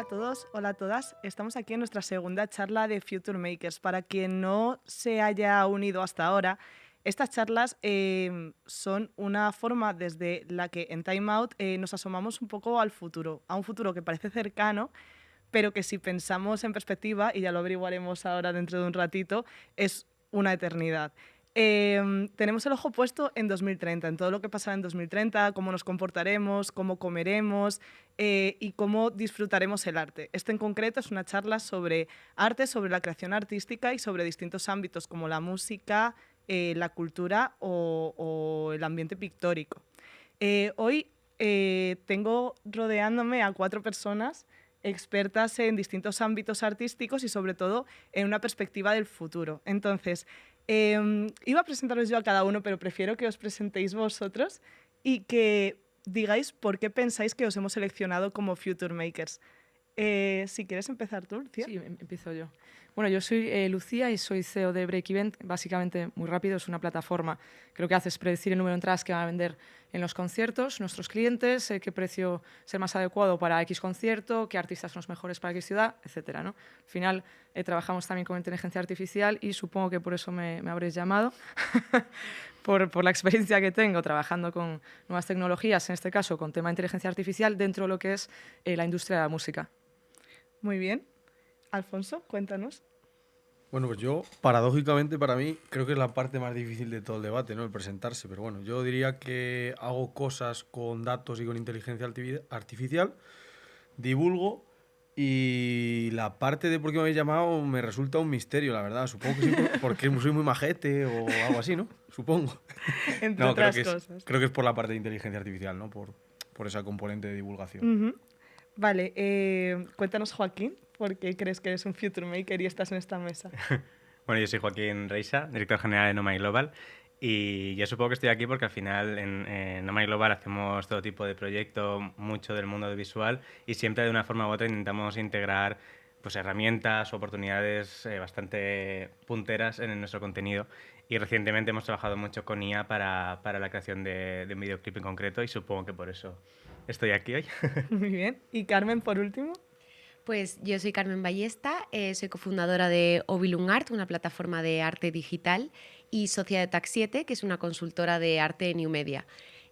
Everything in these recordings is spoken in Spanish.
todos, hola a todas. Estamos aquí en nuestra segunda charla de Future Makers. Para quien no se haya unido hasta ahora, estas charlas son una forma desde la que en Time Out nos asomamos un poco al futuro, a un futuro que parece cercano, pero que si pensamos en perspectiva, y ya lo averiguaremos ahora dentro de un ratito, es una eternidad. Tenemos el ojo puesto en 2030, en todo lo que pasará en 2030, cómo nos comportaremos, cómo comeremos y cómo disfrutaremos el arte. Este en concreto es una charla sobre arte, sobre la creación artística y sobre distintos ámbitos como la música, la cultura o el ambiente pictórico. Hoy tengo rodeándome a 4 personas expertas en distintos ámbitos artísticos y sobre todo en una perspectiva del futuro. Entonces, iba a presentaros yo a cada uno, pero prefiero que os presentéis vosotros y que digáis por qué pensáis que os hemos seleccionado como Future Makers. Si quieres empezar tú, Lucía. Sí, empiezo yo. Bueno, yo soy Lucía y soy CEO de Break Event. Básicamente, muy rápido, es una plataforma que lo que hace es predecir el número de entradas que van a vender en los conciertos, nuestros clientes, qué precio es el más adecuado para X concierto, qué artistas son los mejores para X ciudad, etcétera, ¿no? Al final, trabajamos también con inteligencia artificial y supongo que por eso me habréis llamado, por la experiencia que tengo trabajando con nuevas tecnologías, en este caso con tema de inteligencia artificial, dentro de lo que es la industria de la música. Muy bien. Alfonso, cuéntanos. Bueno, pues yo, paradójicamente para mí, creo que es la parte más difícil de todo el debate, ¿no? El presentarse. Pero bueno, yo diría que hago cosas con datos y con inteligencia artificial, divulgo y la parte de por qué me habéis llamado me resulta un misterio, la verdad. Supongo que sí, porque soy muy majete o algo así, ¿no? Supongo. Entre No, otras cosas. creo que es por la parte de inteligencia artificial, ¿no? Por esa componente de divulgación. Vale, cuéntanos, Joaquín, ¿por qué crees que eres un Future Maker y estás en esta mesa? Bueno, yo soy Joaquín Reisa, director general de Nomai Global, y yo supongo que estoy aquí porque al final en Nomai Global hacemos todo tipo de proyectos, mucho del mundo audiovisual, y siempre de una forma u otra intentamos integrar pues, herramientas o oportunidades bastante punteras en nuestro contenido. Y recientemente hemos trabajado mucho con IA para la creación de un videoclip en concreto, y supongo que por eso estoy aquí hoy. Muy bien. ¿Y Carmen, por último? Pues yo soy Carmen Ballesta, soy cofundadora de Ovilum Art, una plataforma de arte digital, y socia de Tax7, que es una consultora de arte New Media.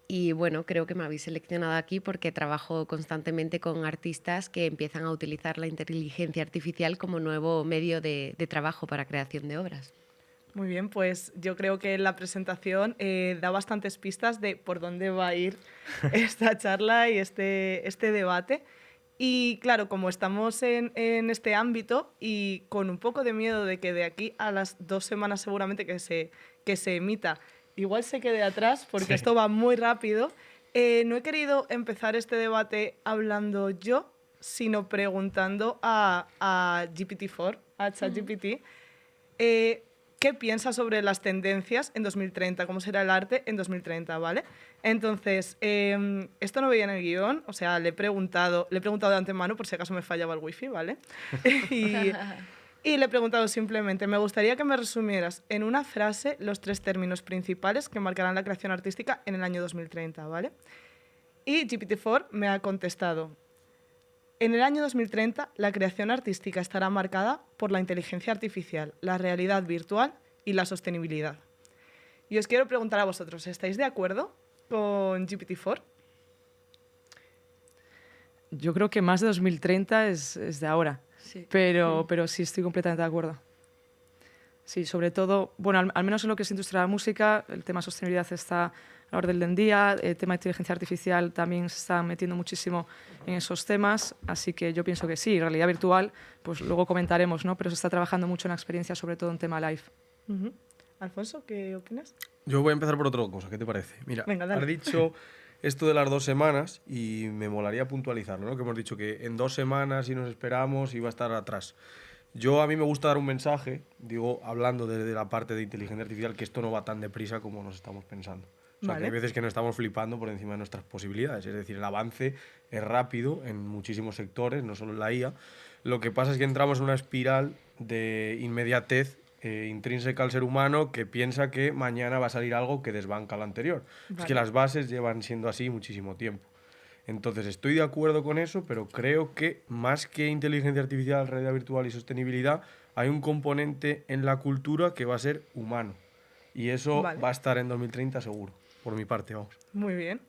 Y bueno, creo que me habéis seleccionado aquí porque trabajo constantemente con artistas que empiezan a utilizar la inteligencia artificial como nuevo medio de trabajo para creación de obras. Muy bien, pues yo creo que la presentación da bastantes pistas de por dónde va a ir esta charla y este debate. Y claro, como estamos en este ámbito y con un poco de miedo de que de aquí a las 2 semanas seguramente que se emita, igual se quede atrás porque esto va muy rápido, no he querido empezar este debate hablando yo, sino preguntando a GPT-4, a ChatGPT, ¿qué piensa sobre las tendencias en 2030? ¿Cómo será el arte en 2030? ¿Vale? Entonces, esto no veía en el guión, o sea, le he preguntado de antemano por si acaso me fallaba el wifi, ¿vale? y le he preguntado simplemente, me gustaría que me resumieras en una frase los 3 términos principales que marcarán la creación artística en el año 2030, ¿vale? Y GPT-4 me ha contestado, en el año 2030, la creación artística estará marcada por la inteligencia artificial, la realidad virtual y la sostenibilidad. Y os quiero preguntar a vosotros, ¿estáis de acuerdo con GPT-4? Yo creo que más de 2030 es de ahora, Sí. pero sí estoy completamente de acuerdo. Sí, sobre todo, bueno, al menos en lo que es industria de la música, el tema sostenibilidad está a la orden del día, el tema de inteligencia artificial también se está metiendo muchísimo en esos temas, así que yo pienso que sí, realidad virtual, pues luego comentaremos, ¿no? Pero se está trabajando mucho en la experiencia, sobre todo en tema live. Alfonso, ¿qué opinas? Yo voy a empezar por otra cosa, ¿qué te parece? Mira, Venga, dale. has dicho esto de las 2 semanas y me molaría puntualizarlo, ¿no? Que hemos dicho que en 2 semanas, si nos esperamos, iba a estar atrás. A mí me gusta dar un mensaje, digo, hablando desde la parte de inteligencia artificial, que esto no va tan deprisa como nos estamos pensando. O sea, Vale. que hay veces que nos estamos flipando por encima de nuestras posibilidades. Es decir, el avance es rápido en muchísimos sectores, no solo en la IA. Lo que pasa es que entramos en una espiral de inmediatez intrínseca al ser humano que piensa que mañana va a salir algo que desbanca lo anterior. Vale. Es que las bases llevan siendo así muchísimo tiempo. Entonces, estoy de acuerdo con eso, pero creo que más que inteligencia artificial, realidad virtual y sostenibilidad, hay un componente en la cultura que va a ser humano. Y eso Vale, va a estar en 2030 seguro, por mi parte, vamos. muy bien.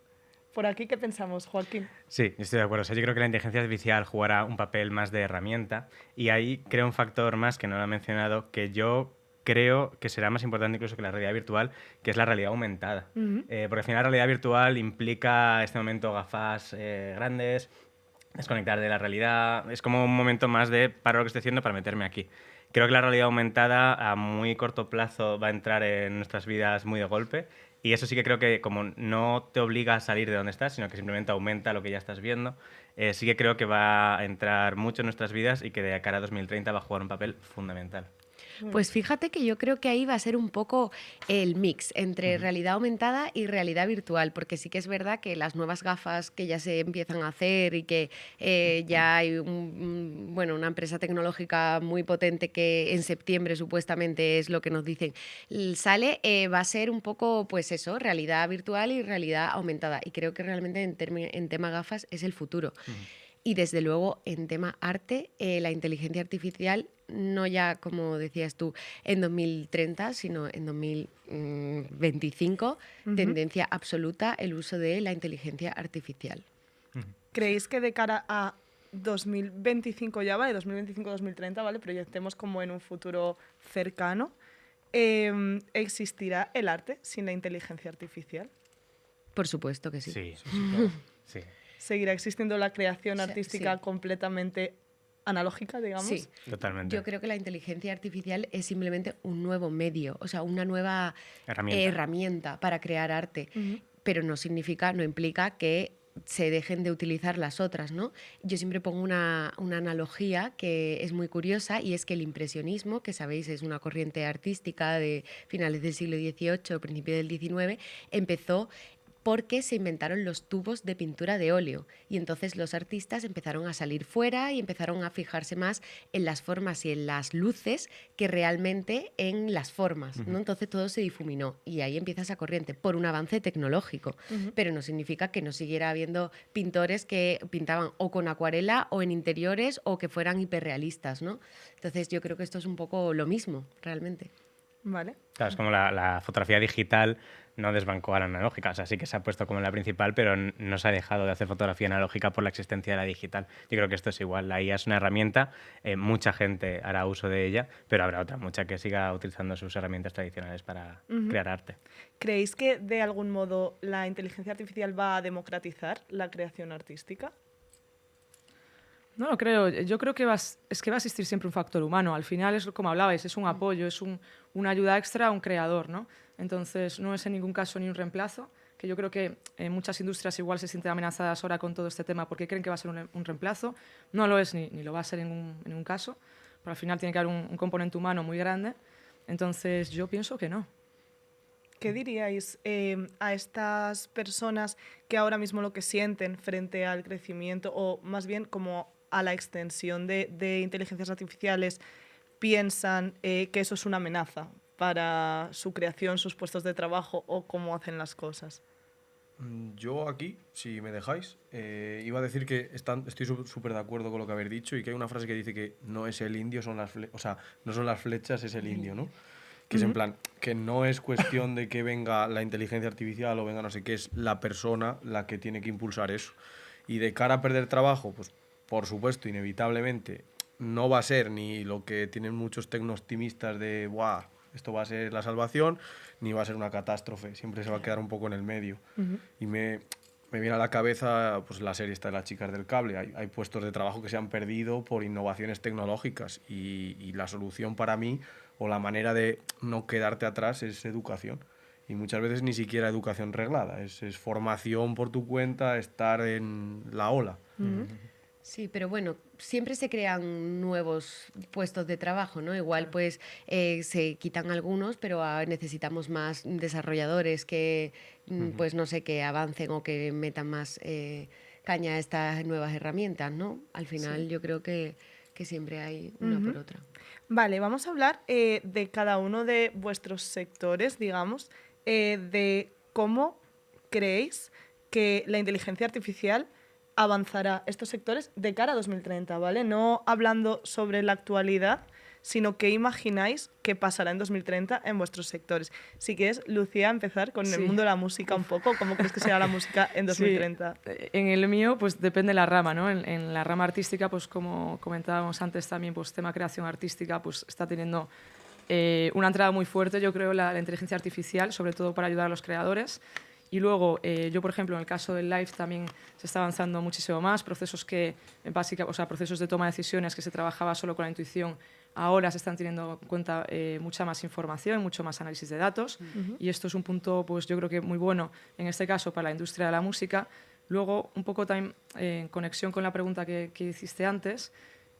Por aquí, ¿qué pensamos, Joaquín? Sí, estoy de acuerdo. O sea, yo creo que la inteligencia artificial jugará un papel más de herramienta y ahí creo un factor más que no lo he mencionado, que yo creo que será más importante incluso que la realidad virtual, que es la realidad aumentada. Porque al final la realidad virtual implica este momento gafas grandes, desconectar de la realidad. Es como un momento más de paro lo que estoy haciendo para meterme aquí. Creo que la realidad aumentada a muy corto plazo va a entrar en nuestras vidas muy de golpe y eso sí que creo que como no te obliga a salir de donde estás, sino que simplemente aumenta lo que ya estás viendo, sí que creo que va a entrar mucho en nuestras vidas y que de cara a 2030 va a jugar un papel fundamental. Pues fíjate que yo creo que ahí va a ser un poco el mix entre realidad aumentada y realidad virtual, porque sí que es verdad que las nuevas gafas que ya se empiezan a hacer y que ya hay bueno, una empresa tecnológica muy potente que en septiembre supuestamente es lo que nos dicen, sale, va a ser un poco pues eso, realidad virtual y realidad aumentada. Y creo que realmente en tema gafas es el futuro. Y desde luego en tema arte, la inteligencia artificial, no ya como decías tú en 2030, sino en 2025, tendencia absoluta el uso de la inteligencia artificial. ¿Creéis que de cara a 2025 ya, ¿vale? 2025-2030, ¿vale? Proyectemos como en un futuro cercano. ¿Existirá el arte sin la inteligencia artificial? Por supuesto que sí. Sí, claro. Sí. ¿Seguirá existiendo la creación Sí, artística sí. completamente analógica, digamos? Sí. Totalmente. Yo creo que la inteligencia artificial es simplemente un nuevo medio, o sea, una nueva herramienta para crear arte, pero no significa, no implica que se dejen de utilizar las otras, ¿no? Yo siempre pongo una analogía que es muy curiosa y es que el impresionismo, que sabéis es una corriente artística de finales del siglo XVIII, principio del XIX, empezó porque se inventaron los tubos de pintura de óleo y entonces los artistas empezaron a salir fuera y empezaron a fijarse más en las formas y en las luces que realmente en las formas, ¿no? Entonces todo se difuminó y ahí empieza esa corriente por un avance tecnológico, pero no significa que no siguiera habiendo pintores que pintaban o con acuarela o en interiores o que fueran hiperrealistas, ¿no? Entonces yo creo que esto es un poco lo mismo, realmente. Vale. Claro, es como la fotografía digital no desbancó a la analógica. O sea, sí que se ha puesto como la principal, pero no se ha dejado de hacer fotografía analógica por la existencia de la digital. Yo creo que esto es igual. La IA es una herramienta, mucha gente hará uso de ella, pero habrá otra mucha que siga utilizando sus herramientas tradicionales para crear arte. ¿Creéis que de algún modo la inteligencia artificial va a democratizar la creación artística? No lo creo. Yo creo que es que va a existir siempre un factor humano. Al final es como hablabais, es un apoyo, es una ayuda extra a un creador, ¿no? Entonces no es en ningún caso ni un reemplazo, que yo creo que muchas industrias igual se sienten amenazadas ahora con todo este tema porque creen que va a ser un reemplazo. No lo es ni lo va a ser en ningún caso, pero al final tiene que haber un componente humano muy grande. Entonces yo pienso que no. ¿Qué diríais a estas personas que ahora mismo lo que sienten frente al crecimiento o más bien como a la extensión de inteligencias artificiales piensan que eso es una amenaza para su creación, sus puestos de trabajo o cómo hacen las cosas? Yo aquí, si me dejáis, iba a decir que estoy súper de acuerdo con lo que habéis dicho y que hay una frase que dice que no es el indio, o sea, no son las flechas, es el indio, ¿no? Que es en plan, que no es cuestión de que venga la inteligencia artificial o venga no sé qué, es la persona la que tiene que impulsar eso. Y de cara a perder trabajo, pues por supuesto, inevitablemente, no va a ser ni lo que tienen muchos tecno-optimistas de ¡buah! Esto va a ser la salvación, ni va a ser una catástrofe. Siempre se va a quedar un poco en el medio. Y me viene a la cabeza pues, la serie esta de las chicas del cable. Hay puestos de trabajo que se han perdido por innovaciones tecnológicas y la solución para mí o la manera de no quedarte atrás es educación. Y muchas veces ni siquiera educación reglada. Es formación por tu cuenta, estar en la ola. Sí, pero bueno, siempre se crean nuevos puestos de trabajo, ¿no? Igual pues se quitan algunos, pero necesitamos más desarrolladores que, pues no sé, que avancen o que metan más caña a estas nuevas herramientas, ¿no? Al final yo creo que siempre hay una por otra. Vale, vamos a hablar de cada uno de vuestros sectores, digamos, de cómo creéis que la inteligencia artificial avanzará estos sectores de cara a 2030, ¿vale? No hablando sobre la actualidad, sino qué imagináis que pasará en 2030 en vuestros sectores. Si quieres, Lucía, empezar con el mundo de la música un poco. ¿Cómo crees que será la música en 2030? Sí. En el mío, pues depende de la rama, ¿no? En la rama artística, pues como comentábamos antes también, pues tema creación artística, pues está teniendo una entrada muy fuerte, yo creo, la inteligencia artificial, sobre todo para ayudar a los creadores. Y luego, yo, por ejemplo, en el caso del live también se está avanzando muchísimo más, procesos procesos de toma de decisiones que se trabajaba solo con la intuición, ahora se están teniendo en cuenta mucha más información, mucho más análisis de datos, y esto es un punto, pues yo creo que muy bueno, en este caso, para la industria de la música. Luego, un poco también en conexión con la pregunta que hiciste antes,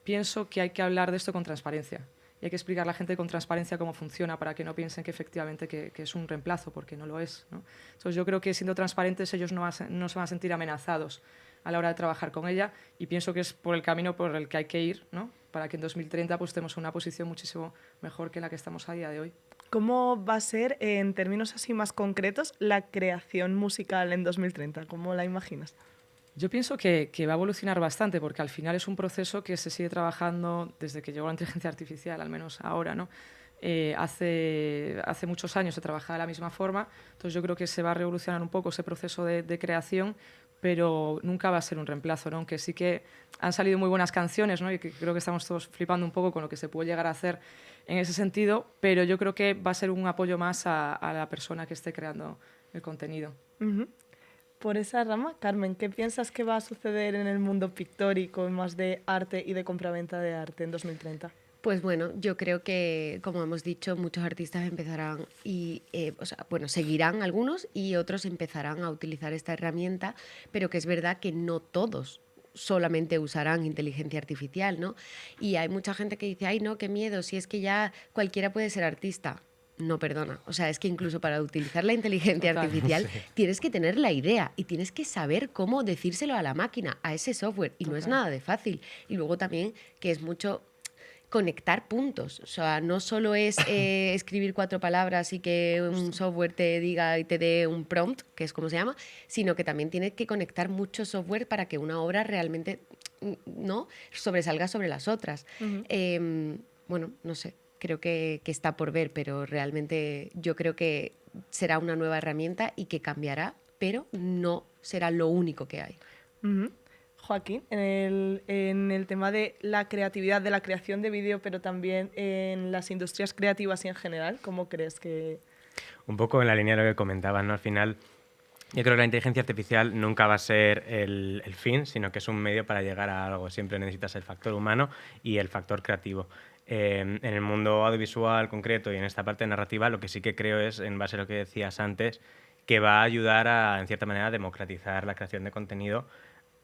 pienso que hay que hablar de esto con transparencia. Y hay que explicar a la gente con transparencia cómo funciona para que no piensen que efectivamente que es un reemplazo, porque no lo es, ¿no? Entonces yo creo que siendo transparentes ellos no se van a sentir amenazados a la hora de trabajar con ella, y pienso que es por el camino por el que hay que ir, ¿no? Para que en 2030 pues, estemos en una posición muchísimo mejor que la que estamos a día de hoy. ¿Cómo va a ser, en términos así más concretos, la creación musical en 2030? ¿Cómo la imaginas? Yo pienso que va a evolucionar bastante, porque al final es un proceso que se sigue trabajando desde que llegó la inteligencia artificial, al menos ahora, ¿no? Hace muchos años se trabajaba de la misma forma, entonces yo creo que se va a revolucionar un poco ese proceso de creación, pero nunca va a ser un reemplazo, ¿no? Aunque sí que han salido muy buenas canciones, ¿no? Y que creo que estamos todos flipando un poco con lo que se puede llegar a hacer en ese sentido, pero yo creo que va a ser un apoyo más a la persona que esté creando el contenido. Por esa rama, Carmen, ¿qué piensas que va a suceder en el mundo pictórico, más de arte y de compraventa de arte en 2030? Pues bueno, yo creo que, como hemos dicho, muchos artistas empezarán seguirán algunos y otros empezarán a utilizar esta herramienta, pero que es verdad que no todos solamente usarán inteligencia artificial, ¿no? Y hay mucha gente que dice, ay, no, qué miedo, si es que ya cualquiera puede ser artista. No, perdona. O sea, es que incluso para utilizar la inteligencia artificial tienes que tener la idea y tienes que saber cómo decírselo a la máquina, a ese software, y no es nada de fácil. Y luego también que es mucho conectar puntos. O sea, no solo es escribir 4 palabras y que un software te diga y te dé un prompt, que es como se llama, sino que también tienes que conectar mucho software para que una obra realmente no sobresalga sobre las otras. Bueno, no sé. Creo que está por ver, pero realmente yo creo que será una nueva herramienta y que cambiará, pero no será lo único que hay. Joaquín, en el tema de la creatividad, de la creación de vídeo, pero también en las industrias creativas y en general, ¿cómo crees que...? Un poco en la línea de lo que comentabas, ¿no? Al final, yo creo que la inteligencia artificial nunca va a ser el fin, sino que es un medio para llegar a algo. Siempre necesitas el factor humano y el factor creativo. En el mundo audiovisual concreto y en esta parte narrativa, lo que sí que creo es, en base a lo que decías antes, que va a ayudar a, en cierta manera, a democratizar la creación de contenido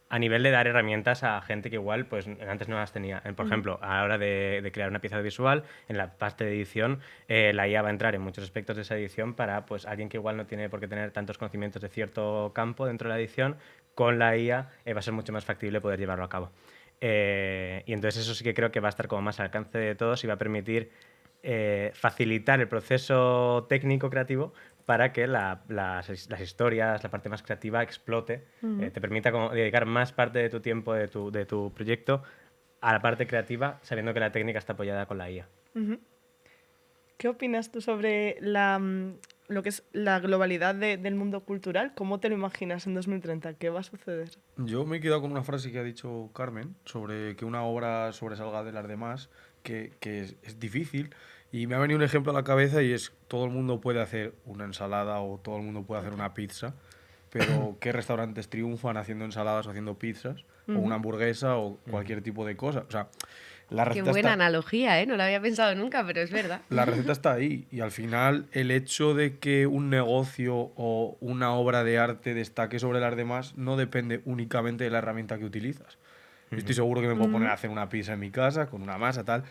a nivel de dar herramientas a gente que igual pues antes no las tenía. Por ejemplo, a la hora de crear una pieza audiovisual, en la parte de edición, la IA va a entrar en muchos aspectos de esa edición para pues alguien que igual no tiene por qué tener tantos conocimientos de cierto campo dentro de la edición, con la IA va a ser mucho más factible poder llevarlo a cabo. Y entonces eso sí que creo que va a estar como más al alcance de todos y va a permitir facilitar el proceso técnico creativo para que las historias, la parte más creativa explote, te permita como dedicar más parte de tu tiempo, de tu proyecto a la parte creativa, sabiendo que la técnica está apoyada con la IA. ¿Qué opinas tú sobre lo que es la globalidad del mundo cultural? ¿Cómo te lo imaginas en 2030? ¿Qué va a suceder? Yo me he quedado con una frase que ha dicho Carmen sobre que una obra sobresalga de las demás, que es difícil. Y me ha venido un ejemplo a la cabeza y es: todo el mundo puede hacer una ensalada o todo el mundo puede hacer una pizza, pero ¿qué restaurantes triunfan haciendo ensaladas o haciendo pizzas? O una hamburguesa o cualquier tipo de cosa. O sea, la receta Qué buena analogía, ¿eh? No lo había pensado nunca, pero es verdad. La receta está ahí y al final el hecho de que un negocio o una obra de arte destaque sobre las demás no depende únicamente de la herramienta que utilizas. Yo estoy seguro que me puedo poner a hacer una pizza en mi casa con una masa, tal,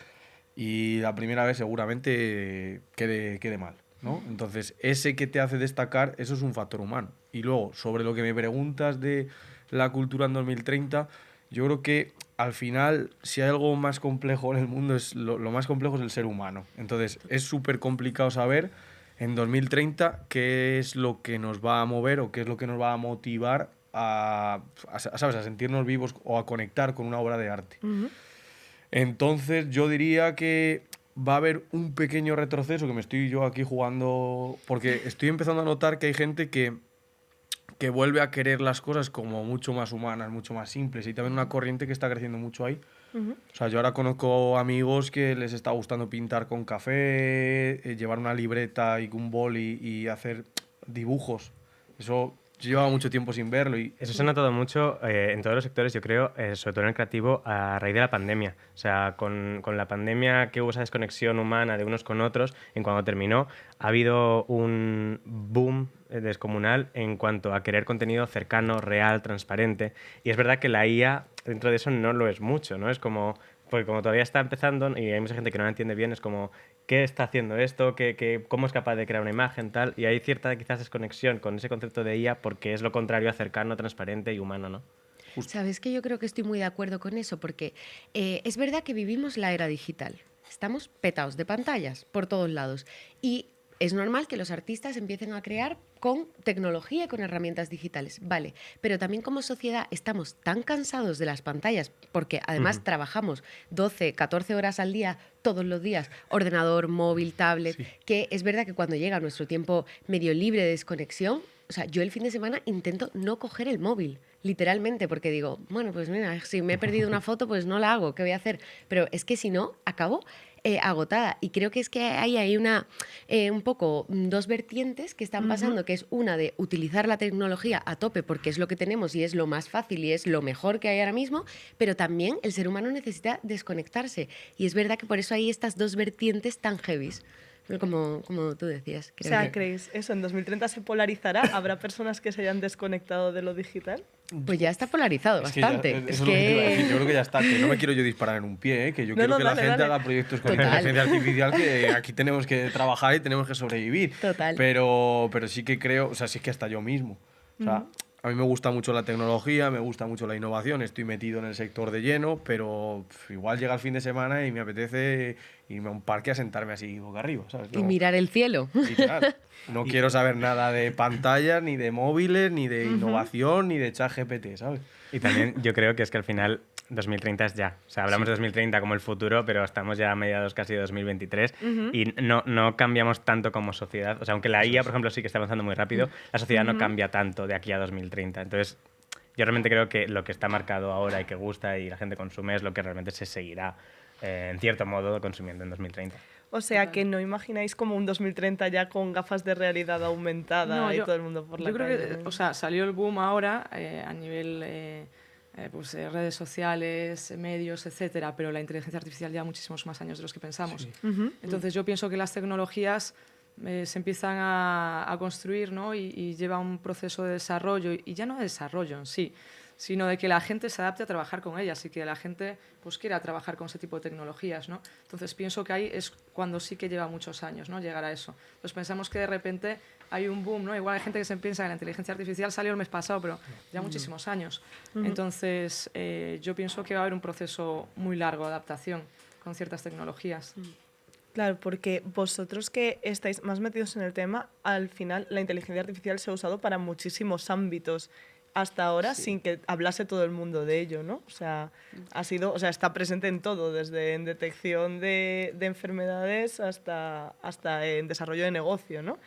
y la primera vez seguramente quede mal, ¿no? Entonces, ese que te hace destacar, eso es un factor humano. Y luego, sobre lo que me preguntas de la cultura en 2030, yo creo que al final, si hay algo más complejo en el mundo, lo más complejo es el ser humano. Entonces, es súper complicado saber en 2030 qué es lo que nos va a mover o qué es lo que nos va a motivar ¿sabes? A sentirnos vivos o a conectar con una obra de arte. Entonces yo diría que va a haber un pequeño retroceso que me estoy yo aquí jugando, porque estoy empezando a notar que hay gente que vuelve a querer las cosas como mucho más humanas, mucho más simples, y también una corriente que está creciendo mucho ahí. O sea, yo ahora conozco amigos que les está gustando pintar con café, llevar una libreta y un boli y hacer dibujos. Eso yo llevaba mucho tiempo sin verlo. Eso se ha notado mucho en todos los sectores, yo creo, sobre todo en el creativo, a raíz de la pandemia. O sea, con la pandemia que hubo esa desconexión humana de unos con otros, en cuando terminó, ha habido un boom descomunal en cuanto a querer contenido cercano, real, transparente. Y es verdad que la IA, dentro de eso, no lo es mucho, ¿no? Es como... Porque como todavía está empezando y hay mucha gente que no la entiende bien, es como, ¿qué está haciendo esto? ¿Cómo es capaz de crear una imagen? Tal? Y hay cierta quizás desconexión con ese concepto de IA porque es lo contrario a cercano, transparente y humano, ¿no? Sabes que yo creo que estoy muy de acuerdo con eso, porque es verdad que vivimos la era digital. Estamos petados de pantallas por todos lados. Y es normal que los artistas empiecen a crear con tecnología y con herramientas digitales, vale, pero también como sociedad estamos tan cansados de las pantallas, porque además trabajamos 12, 14 horas al día, todos los días, ordenador, móvil, tablet, que es verdad que cuando llega nuestro tiempo medio libre de desconexión, o sea, yo el fin de semana intento no coger el móvil, literalmente, porque digo, bueno, pues mira, si me he perdido una foto, pues no la hago, ¿qué voy a hacer? Pero es que si no, acabo agotada. Y creo que es que hay un poco dos vertientes que están pasando, que es una de utilizar la tecnología a tope porque es lo que tenemos y es lo más fácil y es lo mejor que hay ahora mismo, pero también el ser humano necesita desconectarse. Y es verdad que por eso hay estas dos vertientes tan heavies. Como tú decías. O sea, ¿creéis eso en 2030 se polarizará? ¿Habrá personas que se hayan desconectado de lo digital? Pues ya está polarizado bastante. Eso es lo que te iba a decir. Yo creo que ya está. Que no me quiero yo disparar en un pie, ¿eh? Que yo quiero que la gente haga proyectos con inteligencia artificial, que aquí tenemos que trabajar y tenemos que sobrevivir. Total. Pero sí que creo, o sea, sí que hasta yo mismo. O sea, a mí me gusta mucho la tecnología, me gusta mucho la innovación, estoy metido en el sector de lleno, pero igual llega el fin de semana y me apetece irme a un parque a sentarme así boca arriba, ¿sabes? Y mirar el cielo. Literal. No quiero saber nada de pantallas, ni de móviles, ni de innovación, ni de ChatGPT, ¿sabes? Y también yo creo que es que al final 2030 es ya. O sea, hablamos de 2030 como el futuro, pero estamos ya a mediados casi de 2023 y no cambiamos tanto como sociedad. O sea, aunque la IA, por ejemplo, sí que está avanzando muy rápido, la sociedad no cambia tanto de aquí a 2030. Entonces, yo realmente creo que lo que está marcado ahora y que gusta y la gente consume es lo que realmente se seguirá, en cierto modo, consumiendo en 2030. O sea, que no imagináis como un 2030 ya con gafas de realidad aumentada y todo el mundo por la calle. Yo creo que, o sea, salió el boom ahora a nivel pues, redes sociales, medios, etcétera, pero la inteligencia artificial lleva muchísimos más años de los que pensamos. Entonces yo pienso que las tecnologías se empiezan a construir, ¿no? y lleva un proceso de desarrollo, y ya no de desarrollo en sí, sino de que la gente se adapte a trabajar con ellas y que la gente pues, quiera trabajar con ese tipo de tecnologías, ¿no? Entonces pienso que ahí es cuando sí que lleva muchos años, ¿no? llegar a eso. Entonces pensamos que de repente hay un boom, ¿no? Igual hay gente que se piensa que la inteligencia artificial salió el mes pasado, pero ya muchísimos años. Entonces yo pienso que va a haber un proceso muy largo de adaptación con ciertas tecnologías. Claro, porque vosotros que estáis más metidos en el tema, al final la inteligencia artificial se ha usado para muchísimos ámbitos hasta ahora sin que hablase todo el mundo de ello, ¿no? O sea, está presente en todo, desde en detección de enfermedades hasta en desarrollo de negocio, ¿no?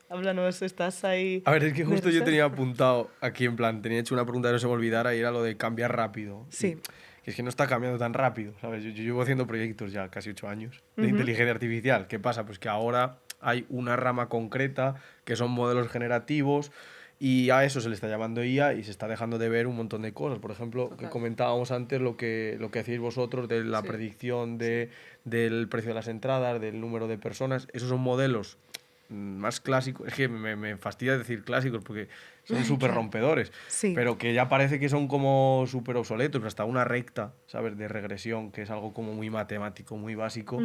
Háblanos, estás ahí... A ver, es que justo yo tenía apuntado aquí, en plan, tenía hecho una pregunta que no se me olvidara y era lo de cambiar rápido. Sí. Que es que no está cambiando tan rápido, ¿sabes? Yo llevo haciendo proyectos ya casi 8 años de inteligencia artificial. ¿Qué pasa? Pues que ahora hay una rama concreta que son modelos generativos y a eso se le está llamando IA y se está dejando de ver un montón de cosas. Por ejemplo, que comentábamos antes lo que hacéis vosotros de la predicción del precio de las entradas, del número de personas. Esos son modelos más clásicos. Es que me fastidia decir clásicos porque son súper rompedores, pero que ya parece que son como súper obsoletos. Pero hasta una recta, ¿sabes? De regresión, que es algo como muy matemático, muy básico,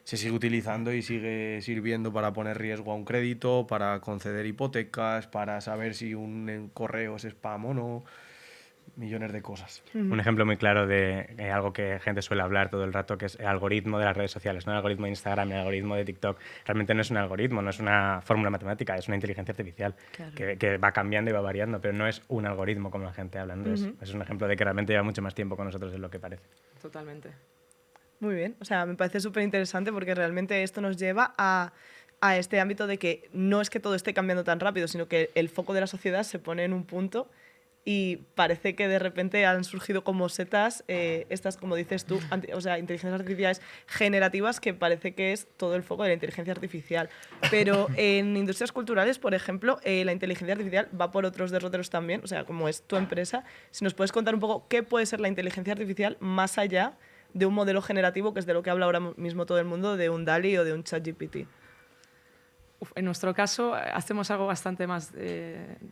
se sigue utilizando y sigue sirviendo para poner riesgo a un crédito, para conceder hipotecas, para saber si un correo es spam o no. millones de cosas. Un ejemplo muy claro de algo que gente suele hablar todo el rato, que es el algoritmo de las redes sociales, ¿no? El algoritmo de Instagram, el algoritmo de TikTok. Realmente no es un algoritmo, no es una fórmula matemática, es una inteligencia artificial que va cambiando y va variando, pero no es un algoritmo como la gente habla. Entonces, es un ejemplo de que realmente lleva mucho más tiempo con nosotros de lo que parece. Totalmente. Muy bien, o sea, me parece súper interesante porque realmente esto nos lleva a este ámbito de que no es que todo esté cambiando tan rápido, sino que el foco de la sociedad se pone en un punto y parece que de repente han surgido como setas, estas, como dices tú, o sea, inteligencias artificiales generativas, que parece que es todo el foco de la inteligencia artificial. Pero en industrias culturales, por ejemplo, la inteligencia artificial va por otros derroteros también, o sea, como es tu empresa. Si nos puedes contar un poco qué puede ser la inteligencia artificial más allá de un modelo generativo, que es de lo que habla ahora mismo todo el mundo, de un DALL-E o de un ChatGPT. En nuestro caso hacemos algo bastante más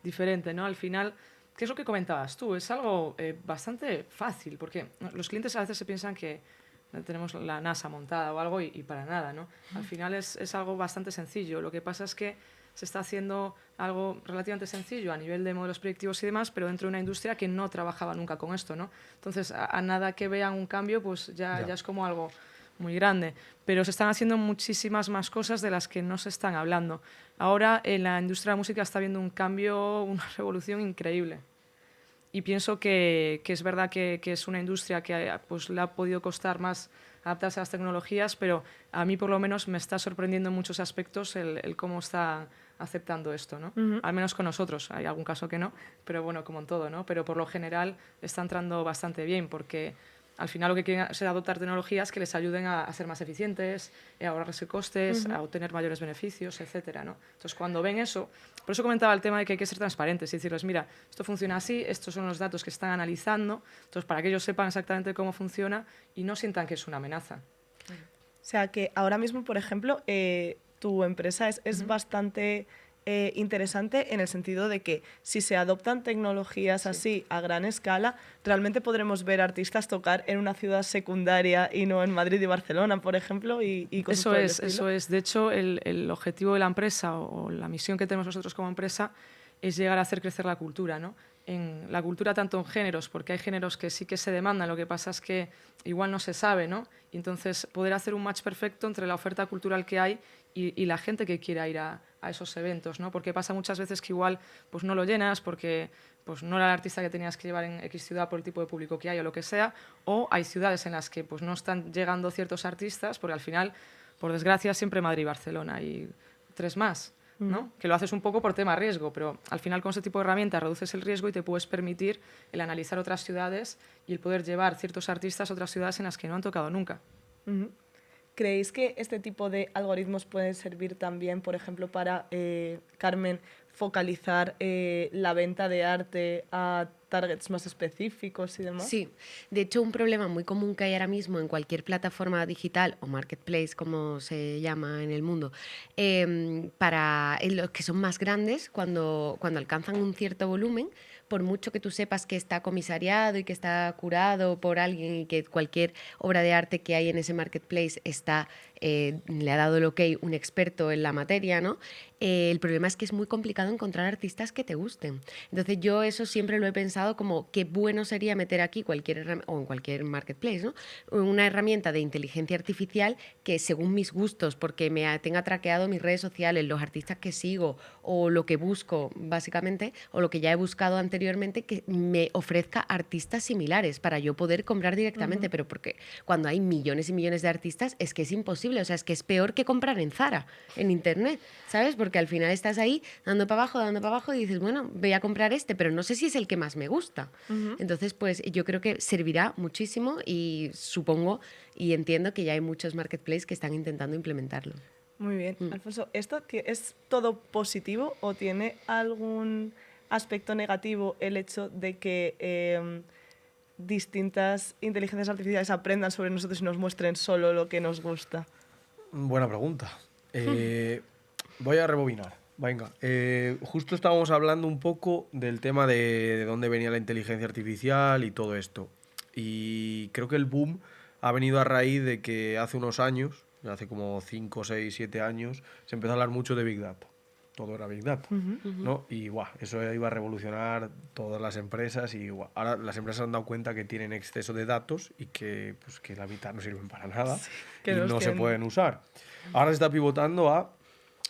diferente, ¿no? Al final, ¿qué es lo que comentabas tú? Es algo bastante fácil, porque los clientes a veces se piensan que tenemos la NASA montada o algo y para nada, ¿no? Al final es algo bastante sencillo. Lo que pasa es que se está haciendo algo relativamente sencillo a nivel de modelos predictivos y demás, pero dentro de una industria que no trabajaba nunca con esto, ¿no? Entonces, a nada que vean un cambio, pues ya es como algo muy grande. Pero se están haciendo muchísimas más cosas de las que no se están hablando. Ahora, en la industria de la música está habiendo un cambio, una revolución increíble. Y pienso que es verdad que es una industria que pues, le ha podido costar más adaptarse a las tecnologías, pero a mí por lo menos me está sorprendiendo en muchos aspectos el cómo está aceptando esto, ¿no? Al menos con nosotros, hay algún caso que no, pero bueno, como en todo, ¿no? Pero por lo general está entrando bastante bien, porque al final lo que quieren es adoptar tecnologías que les ayuden a ser más eficientes, a ahorrarse costes, a obtener mayores beneficios, etcétera, ¿no? Entonces, cuando ven eso, por eso comentaba el tema de que hay que ser transparentes y decirles, mira, esto funciona así, estos son los datos que están analizando, entonces para que ellos sepan exactamente cómo funciona y no sientan que es una amenaza. O sea, que ahora mismo, por ejemplo, tu empresa es bastante interesante en el sentido de que si se adoptan tecnologías así a gran escala, realmente podremos ver artistas tocar en una ciudad secundaria y no en Madrid y Barcelona, por ejemplo, y cosas por el estilo. Eso es. De hecho, el objetivo de la empresa o la misión que tenemos nosotros como empresa es llegar a hacer crecer la cultura, ¿no? En la cultura tanto en géneros, porque hay géneros que sí que se demandan, lo que pasa es que igual no se sabe, ¿no? Y entonces poder hacer un match perfecto entre la oferta cultural que hay y la gente que quiera ir a esos eventos, ¿no? Porque pasa muchas veces que igual pues no lo llenas porque pues no era el artista que tenías que llevar en X ciudad por el tipo de público que hay o lo que sea, o hay ciudades en las que pues no están llegando ciertos artistas, porque al final, por desgracia, siempre Madrid y Barcelona y 3 más, ¿no? Que lo haces un poco por tema riesgo, pero al final con ese tipo de herramientas reduces el riesgo y te puedes permitir el analizar otras ciudades y el poder llevar ciertos artistas a otras ciudades en las que no han tocado nunca. ¿Creéis que este tipo de algoritmos pueden servir también, por ejemplo, para, Carmen, focalizar la venta de arte a targets más específicos y demás? Sí, de hecho un problema muy común que hay ahora mismo en cualquier plataforma digital o marketplace, como se llama en el mundo, para los que son más grandes, cuando alcanzan un cierto volumen, por mucho que tú sepas que está comisariado y que está curado por alguien y que cualquier obra de arte que hay en ese marketplace le ha dado el ok un experto en la materia, ¿no? El problema es que es muy complicado encontrar artistas que te gusten. Entonces yo eso siempre lo he pensado como qué bueno sería meter aquí o en cualquier marketplace, ¿no? Una herramienta de inteligencia artificial que según mis gustos, porque tenga traqueado mis redes sociales, los artistas que sigo o lo que busco básicamente, o lo que ya he buscado anteriormente, que me ofrezca artistas similares para yo poder comprar directamente, pero porque cuando hay millones y millones de artistas es que es imposible, o sea, es que es peor que comprar en Zara, en internet, ¿sabes? Porque al final estás ahí dando para abajo y dices, bueno, voy a comprar este, pero no sé si es el que más me gusta. Entonces, pues yo creo que servirá muchísimo y supongo y entiendo que ya hay muchos marketplaces que están intentando implementarlo. Muy bien. Alfonso, ¿esto es todo positivo o tiene algún aspecto negativo el hecho de que distintas inteligencias artificiales aprendan sobre nosotros y nos muestren solo lo que nos gusta? Buena pregunta. Voy a rebobinar. Venga, justo estábamos hablando un poco del tema de dónde venía la inteligencia artificial y todo esto. Y creo que el boom ha venido a raíz de que hace unos años, hace como 5, 6, 7 años, se empezó a hablar mucho de Big Data. todo era Big Data, ¿no? Y eso iba a revolucionar todas las empresas y ahora las empresas han dado cuenta que tienen exceso de datos y que, pues, que la mitad no sirven para nada y no se pueden usar. Ahora se está pivotando a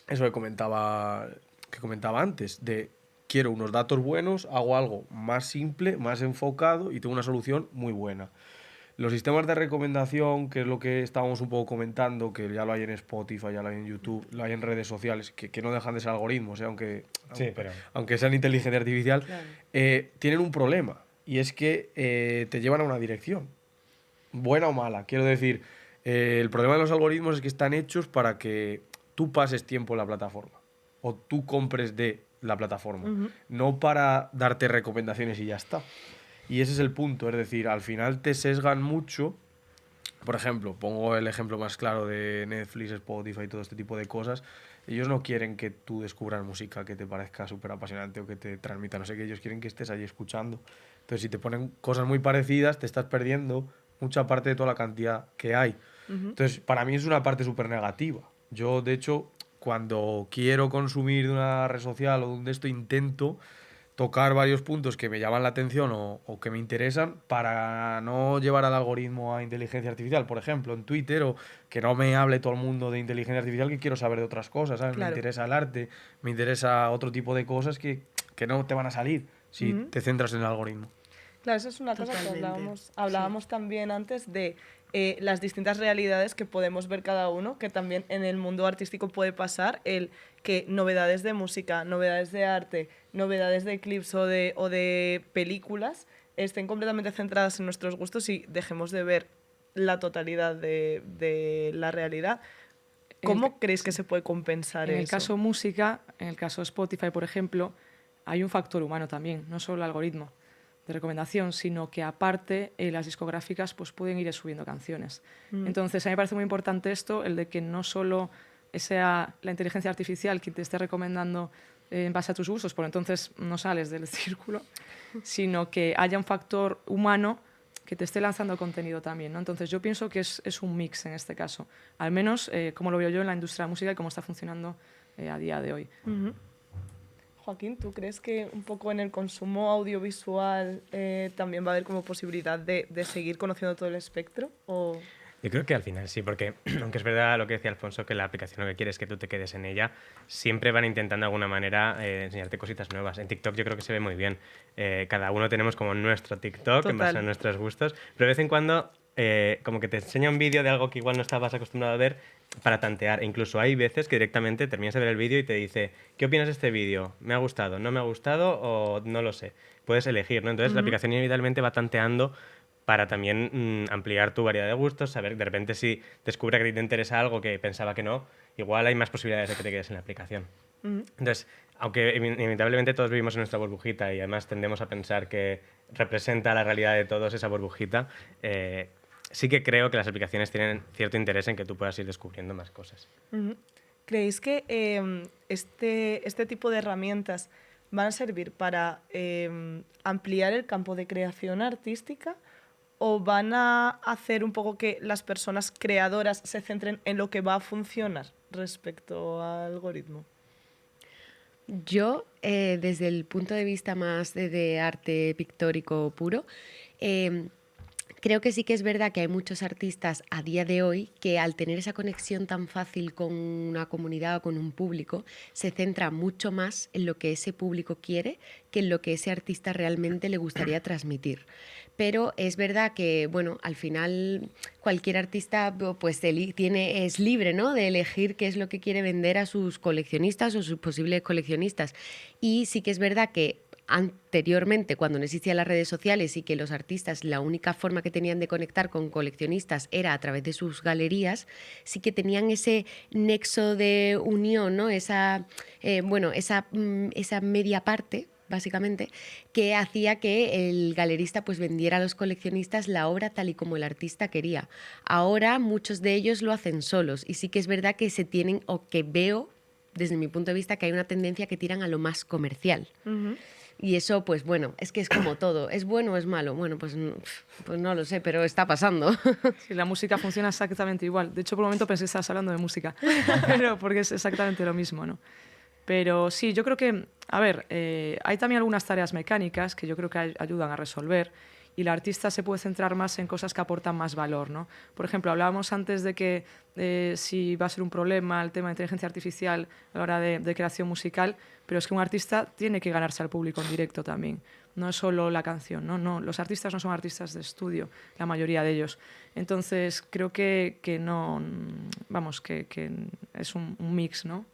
eso que comentaba antes, de quiero unos datos buenos, hago algo más simple, más enfocado y tengo una solución muy buena. Los sistemas de recomendación, que es lo que estábamos un poco comentando, que ya lo hay en Spotify, ya lo hay en YouTube, lo hay en redes sociales, que no dejan de ser algoritmos, aunque sean inteligencia artificial, tienen un problema, y es que te llevan a una dirección, buena o mala. Quiero decir, el problema de los algoritmos es que están hechos para que tú pases tiempo en la plataforma, o tú compres de la plataforma, no para darte recomendaciones y ya está. Y ese es el punto, es decir, al final te sesgan mucho. Por ejemplo, pongo el ejemplo más claro de Netflix, Spotify y todo este tipo de cosas. Ellos no quieren que tú descubras música que te parezca súper apasionante o que te transmita no sé qué. Ellos quieren que estés ahí escuchando. Entonces, si te ponen cosas muy parecidas, te estás perdiendo mucha parte de toda la cantidad que hay. Entonces, para mí es una parte súper negativa. Yo, de hecho, cuando quiero consumir de una red social o de esto, intento tocar varios puntos que me llaman la atención o que me interesan para no llevar al algoritmo a inteligencia artificial, por ejemplo, en Twitter, o que no me hable todo el mundo de inteligencia artificial, que quiero saber de otras cosas, ¿sabes? Claro. Me interesa el arte, me interesa otro tipo de cosas que no te van a salir si te centras en el algoritmo. Claro, eso es una cosa que hablábamos también antes de las distintas realidades que podemos ver cada uno, que también en el mundo artístico puede pasar, el que novedades de música, novedades de arte, novedades de clips o de películas estén completamente centradas en nuestros gustos y dejemos de ver la totalidad de la realidad. ¿Cómo creéis que se puede compensar eso? En el caso música, en el caso Spotify, por ejemplo, hay un factor humano también, no solo el algoritmo de recomendación, sino que aparte las discográficas pues pueden ir subiendo canciones. Entonces a mí me parece muy importante esto, el de que no solo sea la inteligencia artificial quien te esté recomendando en base a tus gustos, porque entonces no sales del círculo, sino que haya un factor humano que te esté lanzando contenido también, ¿no? Entonces yo pienso que es un mix en este caso, al menos como lo veo yo en la industria de la música y cómo está funcionando a día de hoy. Joaquín, ¿tú crees que un poco en el consumo audiovisual también va a haber como posibilidad de seguir conociendo todo el espectro? ¿O? Yo creo que al final sí, porque aunque es verdad lo que decía Alfonso, que la aplicación lo que quiere es que tú te quedes en ella, siempre van intentando de alguna manera enseñarte cositas nuevas. En TikTok yo creo que se ve muy bien. Cada uno tenemos como nuestro TikTok en base a nuestros gustos, pero de vez en cuando como que te enseña un vídeo de algo que igual no estabas acostumbrado a ver para tantear. E incluso hay veces que directamente terminas de ver el vídeo y te dice, ¿qué opinas de este vídeo? ¿Me ha gustado? ¿No me ha gustado? ¿O no lo sé? Puedes elegir, ¿no? Entonces la aplicación inevitablemente va tanteando para también ampliar tu variedad de gustos, saber de repente si descubre que te interesa algo que pensaba que no, igual hay más posibilidades de que te quedes en la aplicación. Entonces, aunque inevitablemente todos vivimos en nuestra burbujita y además tendemos a pensar que representa la realidad de todos esa burbujita, sí que creo que las aplicaciones tienen cierto interés en que tú puedas ir descubriendo más cosas. ¿Creéis que este tipo de herramientas van a servir para ampliar el campo de creación artística o van a hacer un poco que las personas creadoras se centren en lo que va a funcionar respecto al algoritmo? Yo, desde el punto de vista más de arte pictórico puro, creo que sí que es verdad que hay muchos artistas a día de hoy que al tener esa conexión tan fácil con una comunidad o con un público, se centra mucho más en lo que ese público quiere que en lo que ese artista realmente le gustaría transmitir. Pero es verdad que, bueno, al final cualquier artista pues es libre, ¿no?, de elegir qué es lo que quiere vender a sus coleccionistas o sus posibles coleccionistas. Y sí que es verdad que anteriormente, cuando no existían las redes sociales y que los artistas la única forma que tenían de conectar con coleccionistas era a través de sus galerías, sí que tenían ese nexo de unión, ¿no?, esa media parte, básicamente, que hacía que el galerista pues vendiera a los coleccionistas la obra tal y como el artista quería. Ahora muchos de ellos lo hacen solos y sí que es verdad que que veo, desde mi punto de vista, que hay una tendencia que tiran a lo más comercial. Y eso, pues bueno, es que es como todo. ¿Es bueno o es malo? Bueno, pues no lo sé, pero está pasando. Sí, la música funciona exactamente igual. De hecho, por un momento pensé que estabas hablando de música, pero porque es exactamente lo mismo, ¿no? Pero sí, yo creo que, a ver, hay también algunas tareas mecánicas que yo creo que ayudan a resolver y el artista se puede centrar más en cosas que aportan más valor, ¿no? Por ejemplo, hablábamos antes de que si va a ser un problema el tema de inteligencia artificial a la hora de creación musical, pero es que un artista tiene que ganarse al público en directo también. No es solo la canción, ¿no? No, los artistas no son artistas de estudio, la mayoría de ellos. Entonces, creo que no, vamos, que es un mix, ¿no?,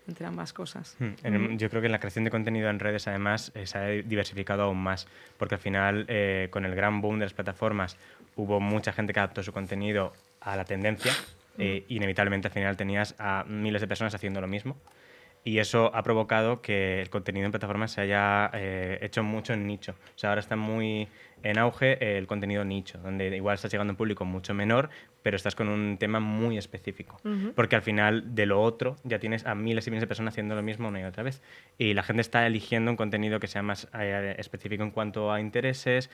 entre ambas cosas. Yo creo que en la creación de contenido en redes, además, se ha diversificado aún más, porque al final, con el gran boom de las plataformas, hubo mucha gente que adaptó su contenido a la tendencia, inevitablemente al final tenías a miles de personas haciendo lo mismo. Y eso ha provocado que el contenido en plataformas se haya hecho mucho en nicho. O sea, ahora está muy en auge el contenido nicho, donde igual estás llegando a un público mucho menor, pero estás con un tema muy específico. Porque al final de lo otro ya tienes a miles y miles de personas haciendo lo mismo una y otra vez. Y la gente está eligiendo un contenido que sea más específico en cuanto a intereses,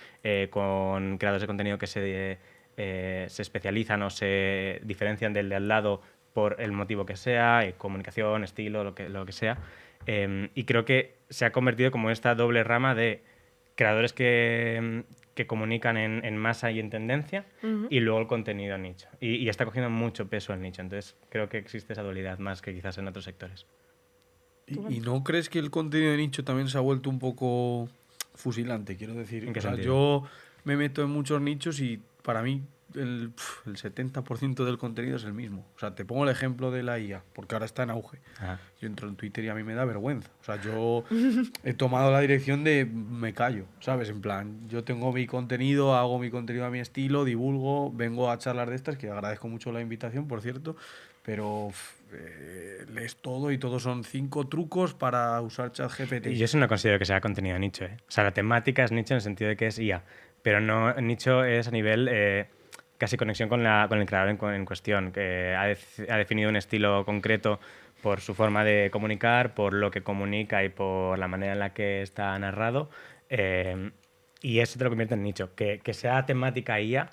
con creadores de contenido que se especializan o se diferencian del de al lado por el motivo que sea, comunicación, estilo, lo que sea. Y creo que se ha convertido como esta doble rama de creadores que comunican en masa y en tendencia, y luego el contenido en nicho. Y está cogiendo mucho peso el nicho. Entonces creo que existe esa dualidad más que quizás en otros sectores. ¿Y no crees que el contenido de nicho también se ha vuelto un poco fusilante? Quiero decir, ¿En qué o sea, sentido? yo me meto en muchos nichos y para mí el 70% del contenido es el mismo. O sea, te pongo el ejemplo de la IA, porque ahora está en auge. Ajá. Yo entro en Twitter y a mí me da vergüenza. O sea, yo he tomado la dirección de me callo, ¿sabes? En plan, yo tengo mi contenido, hago mi contenido a mi estilo, divulgo, vengo a charlas de estas, que agradezco mucho la invitación, por cierto, pero lees todo y todos son 5 trucos para usar ChatGPT. Y yo eso no considero que sea contenido de nicho, ¿eh? O sea, la temática es nicho en el sentido de que es IA, pero no, nicho es a nivel casi conexión con el creador en cuestión, que ha definido un estilo concreto por su forma de comunicar, por lo que comunica y por la manera en la que está narrado, y eso te lo convierte en nicho. Que sea temática IA,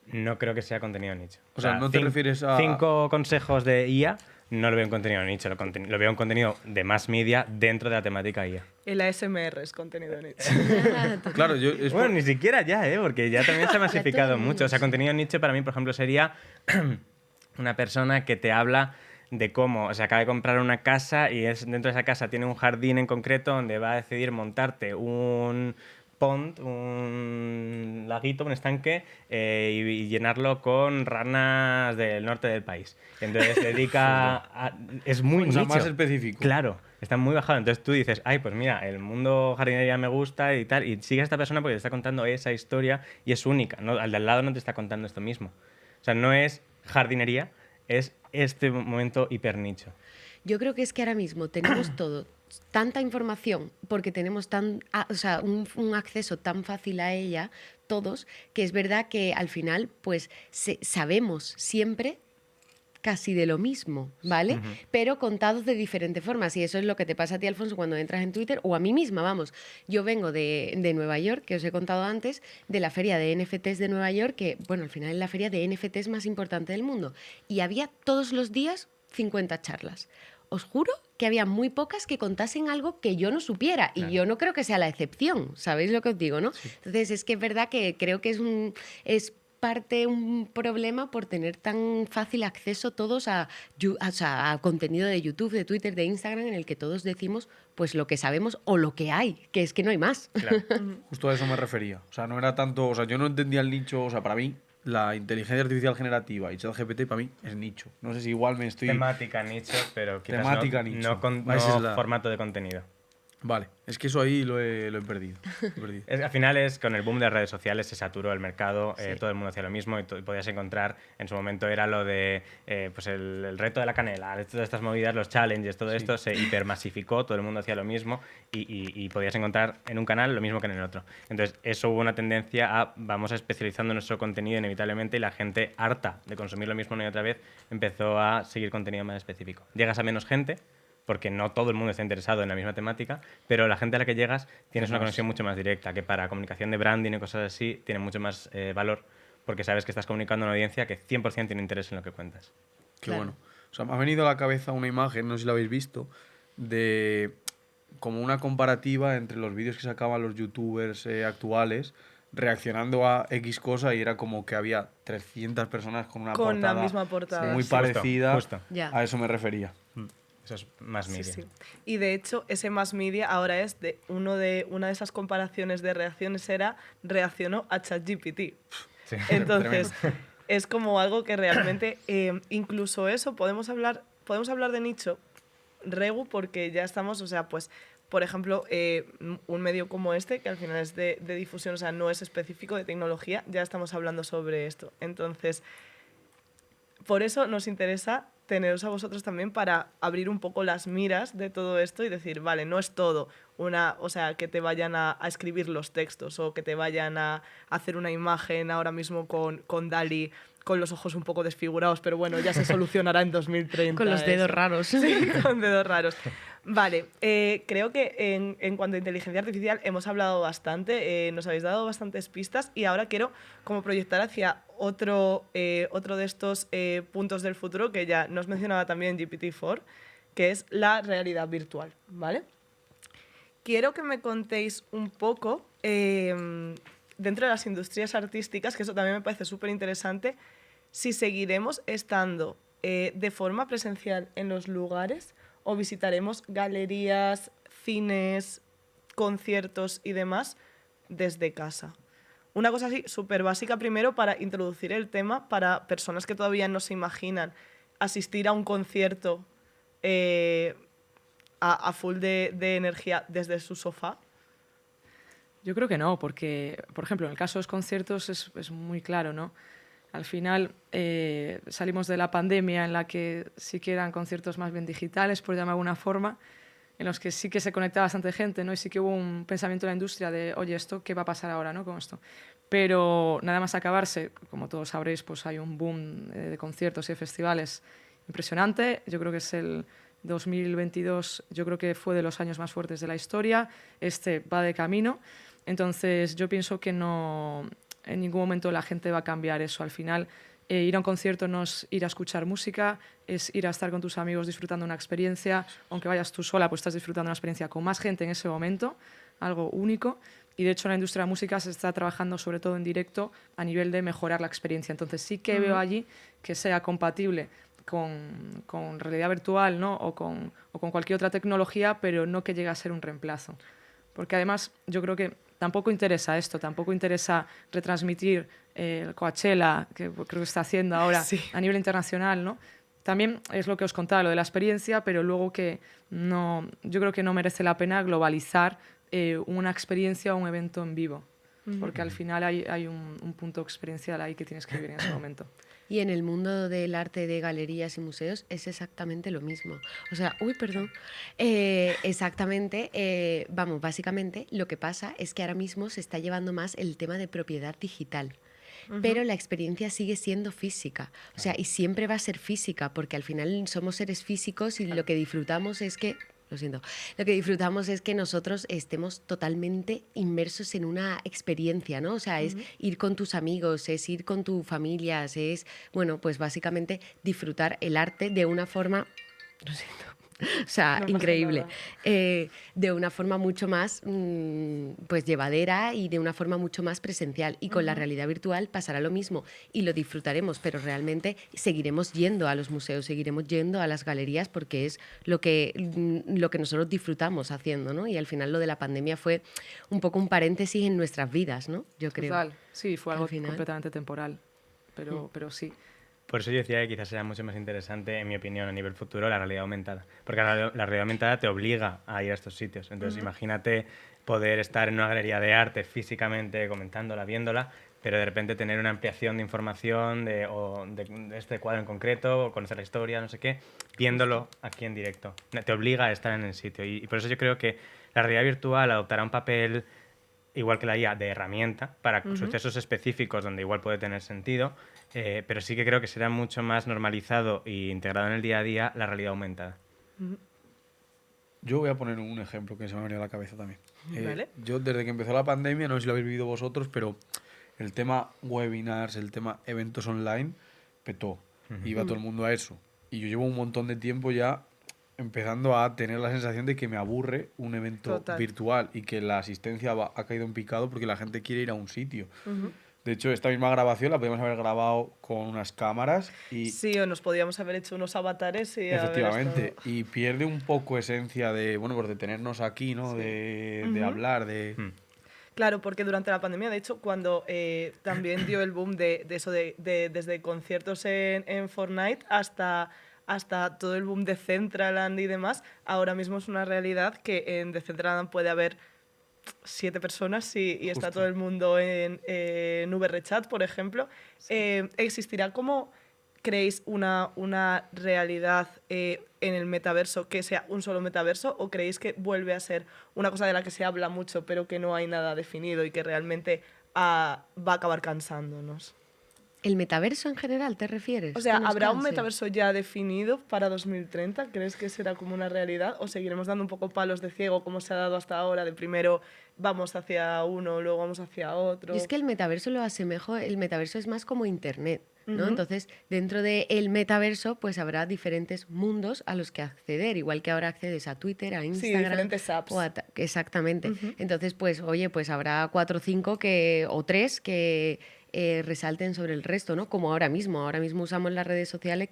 no creo que sea contenido de nicho. O sea, ¿no te refieres a 5 consejos de IA? No lo veo en contenido de nicho, lo veo en contenido de mass media dentro de la temática IA. El ASMR es contenido de nicho. Claro, Bueno, ni siquiera ya, porque ya también se ha masificado mucho. O sea, contenido de nicho para mí, por ejemplo, sería una persona que te habla de cómo, o sea, acaba de comprar una casa y dentro de esa casa tiene un jardín en concreto donde va a decidir montarte un pond, un laguito, un estanque, y llenarlo con ranas del norte del país. Entonces es muy o sea, nicho. más específico? Claro, está muy bajado. Entonces tú dices, ay, pues mira, el mundo jardinería me gusta y tal, y sigues a esta persona porque te está contando esa historia y es única, ¿no? Al de al lado no te está contando esto mismo. O sea, no es jardinería, es este momento hiper nicho. Yo creo que es que ahora mismo tenemos todo, tanta información, porque tenemos un acceso tan fácil a ella, todos, que es verdad que al final pues sabemos siempre casi de lo mismo, ¿vale? Pero contados de diferentes formas. Y eso es lo que te pasa a ti, Alfonso, cuando entras en Twitter, o a mí misma, vamos. Yo vengo de Nueva York, que os he contado antes, de la feria de NFTs de Nueva York, que, bueno, al final es la feria de NFTs más importante del mundo. Y había todos los días 50 charlas. Os juro que había muy pocas que contasen algo que yo no supiera. Claro. Y yo no creo que sea la excepción, ¿sabéis lo que os digo, no? Sí. Entonces, es que es verdad que creo que es parte un problema por tener tan fácil acceso todos a contenido de YouTube, de Twitter, de Instagram, en el que todos decimos pues lo que sabemos o lo que hay, que es que no hay más. Claro. Justo a eso me refería. O sea, no era tanto... O sea, yo no entendía el nicho... O sea, para mí, la inteligencia artificial generativa y ChatGPT para mí es nicho. No sé si igual me estoy... Temática nicho, pero quizás Temática no, nicho. no formato de contenido. Vale, es que eso ahí lo he perdido. Al final con el boom de las redes sociales se saturó el mercado, Sí. todo el mundo hacía lo mismo y podías encontrar, en su momento era lo de pues el reto de la canela, todas estas movidas, los challenges, todo esto se hipermasificó, todo el mundo hacía lo mismo y podías encontrar en un canal lo mismo que en el otro. Entonces eso hubo una tendencia a vamos a especializando nuestro contenido inevitablemente y la gente harta de consumir lo mismo una y otra vez empezó a seguir contenido más específico. Llegas a menos gente, porque no todo el mundo está interesado en la misma temática, pero la gente a la que llegas tienes una conexión mucho más directa, que para comunicación de branding y cosas así tiene mucho más valor, porque sabes que estás comunicando a una audiencia que 100% tiene interés en lo que cuentas. Qué bueno. O sea, me ha venido a la cabeza una imagen, no sé si la habéis visto, de como una comparativa entre los vídeos que sacaban los youtubers actuales reaccionando a X cosa y era como que había 300 personas con una Con la portada misma portada. muy Sí. parecida. Justo. Ya. A eso me refería. Eso es más Sí, media. sí. Y de hecho, ese mass media ahora es una de esas comparaciones de reacciones era reaccionó a ChatGPT. Sí. Entonces, es como algo que realmente, incluso eso, podemos hablar de nicho, Regu, porque ya estamos, o sea, pues, por ejemplo, un medio como este, que al final es de difusión, o sea, no es específico de tecnología, ya estamos hablando sobre esto. Entonces, por eso nos interesa teneros a vosotros también para abrir un poco las miras de todo esto y decir, vale, no es todo o sea, que te vayan a escribir los textos o que te vayan a hacer una imagen ahora mismo con DALL-E con los ojos un poco desfigurados, pero bueno, ya se solucionará en 2030. Con los dedos eso. raros. Sí, con dedos raros. Vale, creo que en cuanto a inteligencia artificial hemos hablado bastante, nos habéis dado bastantes pistas y ahora quiero como proyectar hacia otro de estos puntos del futuro que ya nos mencionaba también GPT-4, que es la realidad virtual, ¿vale? Quiero que me contéis un poco, dentro de las industrias artísticas, que eso también me parece súper interesante, si seguiremos estando de forma presencial en los lugares o visitaremos galerías, cines, conciertos y demás desde casa. Una cosa así súper básica primero para introducir el tema para personas que todavía no se imaginan asistir a un concierto a full de energía desde su sofá. Yo creo que no, porque, por ejemplo, en el caso de los conciertos es muy claro, ¿no? Al final salimos de la pandemia en la que sí que eran conciertos más bien digitales, por llamar de alguna forma, en los que sí que se conectaba bastante gente, ¿no? Y sí que hubo un pensamiento en la industria de, oye, ¿esto qué va a pasar ahora, ¿no? Con esto. Pero nada más acabarse, como todos sabréis, pues hay un boom de conciertos y de festivales impresionante. Yo creo que es el 2022, yo creo que fue de los años más fuertes de la historia. Este va de camino. Entonces, yo pienso que no, en ningún momento la gente va a cambiar eso. Al final, ir a un concierto no es ir a escuchar música, es ir a estar con tus amigos disfrutando una experiencia. Aunque vayas tú sola, pues estás disfrutando una experiencia con más gente en ese momento, algo único. Y de hecho, en la industria de la música se está trabajando sobre todo en directo a nivel de mejorar la experiencia. Entonces, sí que veo allí que sea compatible con realidad virtual, ¿no? o con cualquier otra tecnología, pero no que llegue a ser un reemplazo. Porque además yo creo que tampoco interesa esto, tampoco interesa retransmitir el Coachella, que creo que está haciendo ahora Sí. a nivel internacional, ¿no? También es lo que os contaba, lo de la experiencia, pero luego que no, yo creo que no merece la pena globalizar una experiencia o un evento en vivo, porque al final hay un punto experiencial ahí que tienes que vivir en ese momento. Y en el mundo del arte de galerías y museos es exactamente lo mismo. O sea, exactamente, vamos, básicamente lo que pasa es que ahora mismo se está llevando más el tema de propiedad digital. Pero la experiencia sigue siendo física, o sea, y siempre va a ser física, porque al final somos seres físicos y lo que disfrutamos es que, lo siento, lo que disfrutamos es que nosotros estemos totalmente inmersos en una experiencia, ¿no? O sea, es ir con tus amigos, es ir con tu familia, es, bueno, pues básicamente disfrutar el arte de una forma, lo siento, o sea, No pasa increíble, nada. de una forma mucho más pues llevadera y de una forma mucho más presencial. Y con la realidad virtual pasará lo mismo y lo disfrutaremos, pero realmente seguiremos yendo a los museos, seguiremos yendo a las galerías porque es lo que nosotros disfrutamos haciendo, ¿no? Y al final lo de la pandemia fue un poco un paréntesis en nuestras vidas, ¿no? Yo creo. Total, sí, fue Al algo final. completamente temporal, pero sí. Por eso yo decía que quizás sea mucho más interesante, en mi opinión, a nivel futuro, la realidad aumentada. Porque la realidad aumentada te obliga a ir a estos sitios. Entonces, imagínate poder estar en una galería de arte físicamente, comentándola, viéndola, pero de repente tener una ampliación de información de este cuadro en concreto, o conocer la historia, no sé qué, viéndolo aquí en directo. Te obliga a estar en el sitio. Y por eso yo creo que la realidad virtual adoptará un papel, igual que la IA, de herramienta para sucesos específicos donde igual puede tener sentido, pero sí que creo que será mucho más normalizado e integrado en el día a día la realidad aumentada. Yo voy a poner un ejemplo que se me ha venido a la cabeza también. Vale. Yo desde que empezó la pandemia, no sé si lo habéis vivido vosotros, pero el tema webinars, el tema eventos online, petó. Iba todo el mundo a eso. Y yo llevo un montón de tiempo ya empezando a tener la sensación de que me aburre un evento Total. virtual y que la asistencia ha caído en picado porque la gente quiere ir a un sitio. Ujú. De hecho, esta misma grabación la podíamos haber grabado con unas cámaras y Sí, o nos podíamos haber hecho unos avatares y haber efectivamente, estado- y pierde un poco esencia de, bueno, pues de tenernos aquí, ¿no? De Ujú. hablar, de... Claro, porque durante la pandemia, de hecho, cuando también dio el boom de eso, desde conciertos en Fortnite hasta todo el boom de Decentraland y demás, ahora mismo es una realidad que en Decentraland puede haber 7 personas y está Justo. todo el mundo en VRChat, por ejemplo. ¿Existirá como, creéis, una realidad en el metaverso que sea un solo metaverso o creéis que vuelve a ser una cosa de la que se habla mucho pero que no hay nada definido y que realmente va a acabar cansándonos? ¿El metaverso en general te refieres? O sea, ¿Que nos ¿habrá un canse? metaverso ya definido para 2030? ¿Crees que será como una realidad? ¿O seguiremos dando un poco palos de ciego como se ha dado hasta ahora? De primero vamos hacia uno, luego vamos hacia otro. Yo es que el metaverso lo asemejo, el metaverso es más como Internet, ¿no? Ujú. Entonces, dentro del metaverso, pues habrá diferentes mundos a los que acceder, igual que ahora accedes a Twitter, a Instagram. diferentes apps. Exactamente. Ujú. Entonces, pues, oye, pues habrá 4 o 5 o 3 que resalten sobre el resto, ¿no? Como ahora mismo. Ahora mismo usamos las redes sociales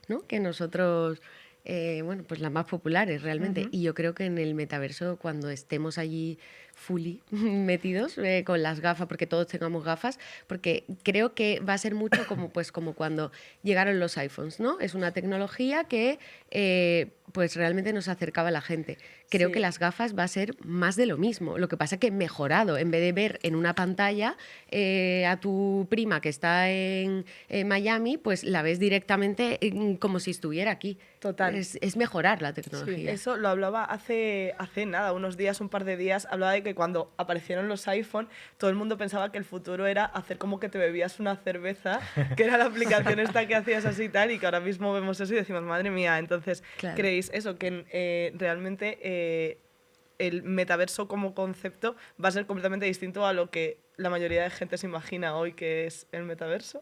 ¿no? Que nosotros... bueno, pues las más populares realmente. Ujú. Y yo creo que en el metaverso, cuando estemos allí fully metidos con las gafas, porque todos tengamos gafas, porque creo que va a ser mucho como, pues, como cuando llegaron los iPhones, ¿no? Es una tecnología que pues realmente nos acercaba a la gente. Creo Sí. que las gafas va a ser más de lo mismo. Lo que pasa que mejorado. En vez de ver en una pantalla a tu prima que está en Miami, pues la ves directamente como si estuviera aquí. Total. Es mejorar la Sí, tecnología. eso lo hablaba hace nada, unos días, un par de días, hablaba de que cuando aparecieron los iPhone, todo el mundo pensaba que el futuro era hacer como que te bebías una cerveza, que era la aplicación esta que hacías así y tal, y que ahora mismo vemos eso y decimos, madre mía, entonces, Claro. ¿creéis eso? Que realmente el metaverso como concepto va a ser completamente distinto a lo que la mayoría de gente se imagina hoy que es el metaverso.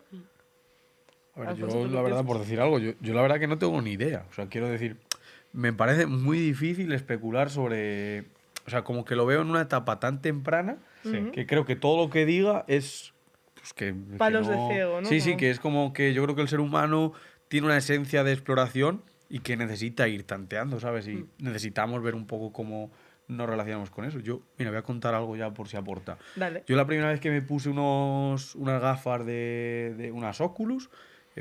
A ver, Alfonso, yo ¿tú qué la verdad, piensas? por decir algo, yo la verdad que no tengo ni idea. O sea, quiero decir, me parece muy difícil especular sobre... O sea, como que lo veo en una etapa tan temprana Sí. que creo que todo lo que diga es... Pues que Palos de no... ciego, ¿no? Sí, sí, Como- que es como que yo creo que el ser humano tiene una esencia de exploración y que necesita ir tanteando, ¿sabes? Y necesitamos ver un poco cómo nos relacionamos con eso. Yo, mira, voy a contar algo ya por si aporta. Dale. Yo la primera vez que me puse unas gafas de unas Oculus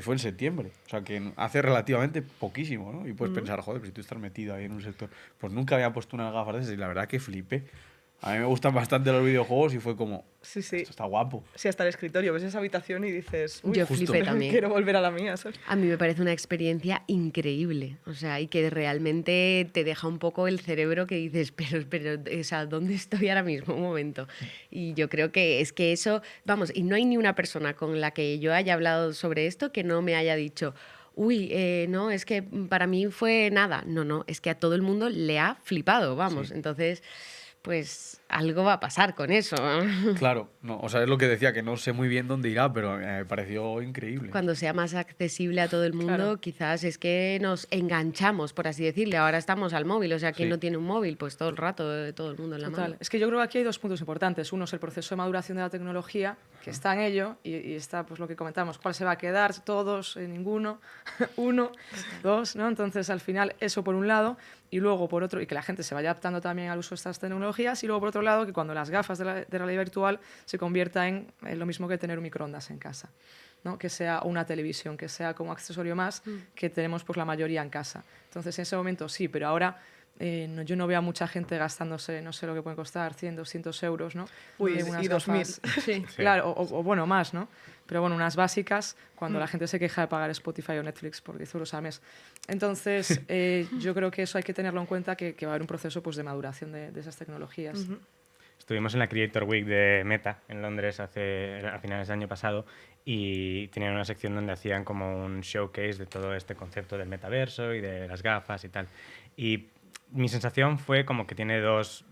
fue en septiembre. O sea, que hace relativamente poquísimo, ¿no? Y puedes pensar, joder, pero si tú estás metido ahí en un sector... Pues nunca había puesto unas gafas de esas y la verdad que flipé. A mí me gustan bastante los videojuegos y fue como, Sí, sí. esto está guapo. Sí, hasta el escritorio, ves esa habitación y dices, uy, Yo justo. flipé también. quiero volver a la mía, ¿sabes? A mí me parece una experiencia increíble, o sea, y que realmente te deja un poco el cerebro que dices, pero, o sea, ¿dónde estoy ahora mismo? Un momento. Y yo creo que es que eso, vamos, y no hay ni una persona con la que yo haya hablado sobre esto que no me haya dicho, uy, no, es que para mí fue nada. No, no, es que a todo el mundo le ha flipado, vamos. Sí. Entonces, pues algo va a pasar con eso. Claro, no, o sea, es lo que decía, que no sé muy bien dónde irá, pero me pareció increíble. Cuando sea más accesible a todo el mundo, Claro. quizás es que nos enganchamos, por así decirle. Ahora estamos al móvil, o sea, quien Sí. no tiene un móvil, pues todo el rato, todo el mundo en la Total. mano. Es que yo creo que aquí hay dos puntos importantes. Uno es el proceso de maduración de la tecnología, que está en ello, y está pues lo que comentamos, cuál se va a quedar, todos, ninguno, uno, dos, ¿no? Entonces, al final, eso por un lado, y luego por otro, y que la gente se vaya adaptando también al uso de estas tecnologías, y luego por otro lado, que cuando las gafas de realidad virtual se convierta en lo mismo que tener un microondas en casa, ¿no? Que sea una televisión, que sea como accesorio más que tenemos pues la mayoría en casa. Entonces, en ese momento sí, pero ahora yo no veo a mucha gente gastándose, no sé lo que pueden costar, 100, 200 euros, ¿no? Uy, Unas y 2000. gafas. Sí. Claro, o bueno, más, ¿no? Pero bueno, unas básicas cuando la gente se queja de pagar Spotify o Netflix por 10 euros al mes. Entonces, yo creo que eso hay que tenerlo en cuenta, que va a haber un proceso pues, de maduración de esas tecnologías. Estuvimos en la Creator Week de Meta en Londres a finales del año pasado y tenían una sección donde hacían como un showcase de todo este concepto del metaverso y de las gafas y tal. Y mi sensación fue como que tiene dos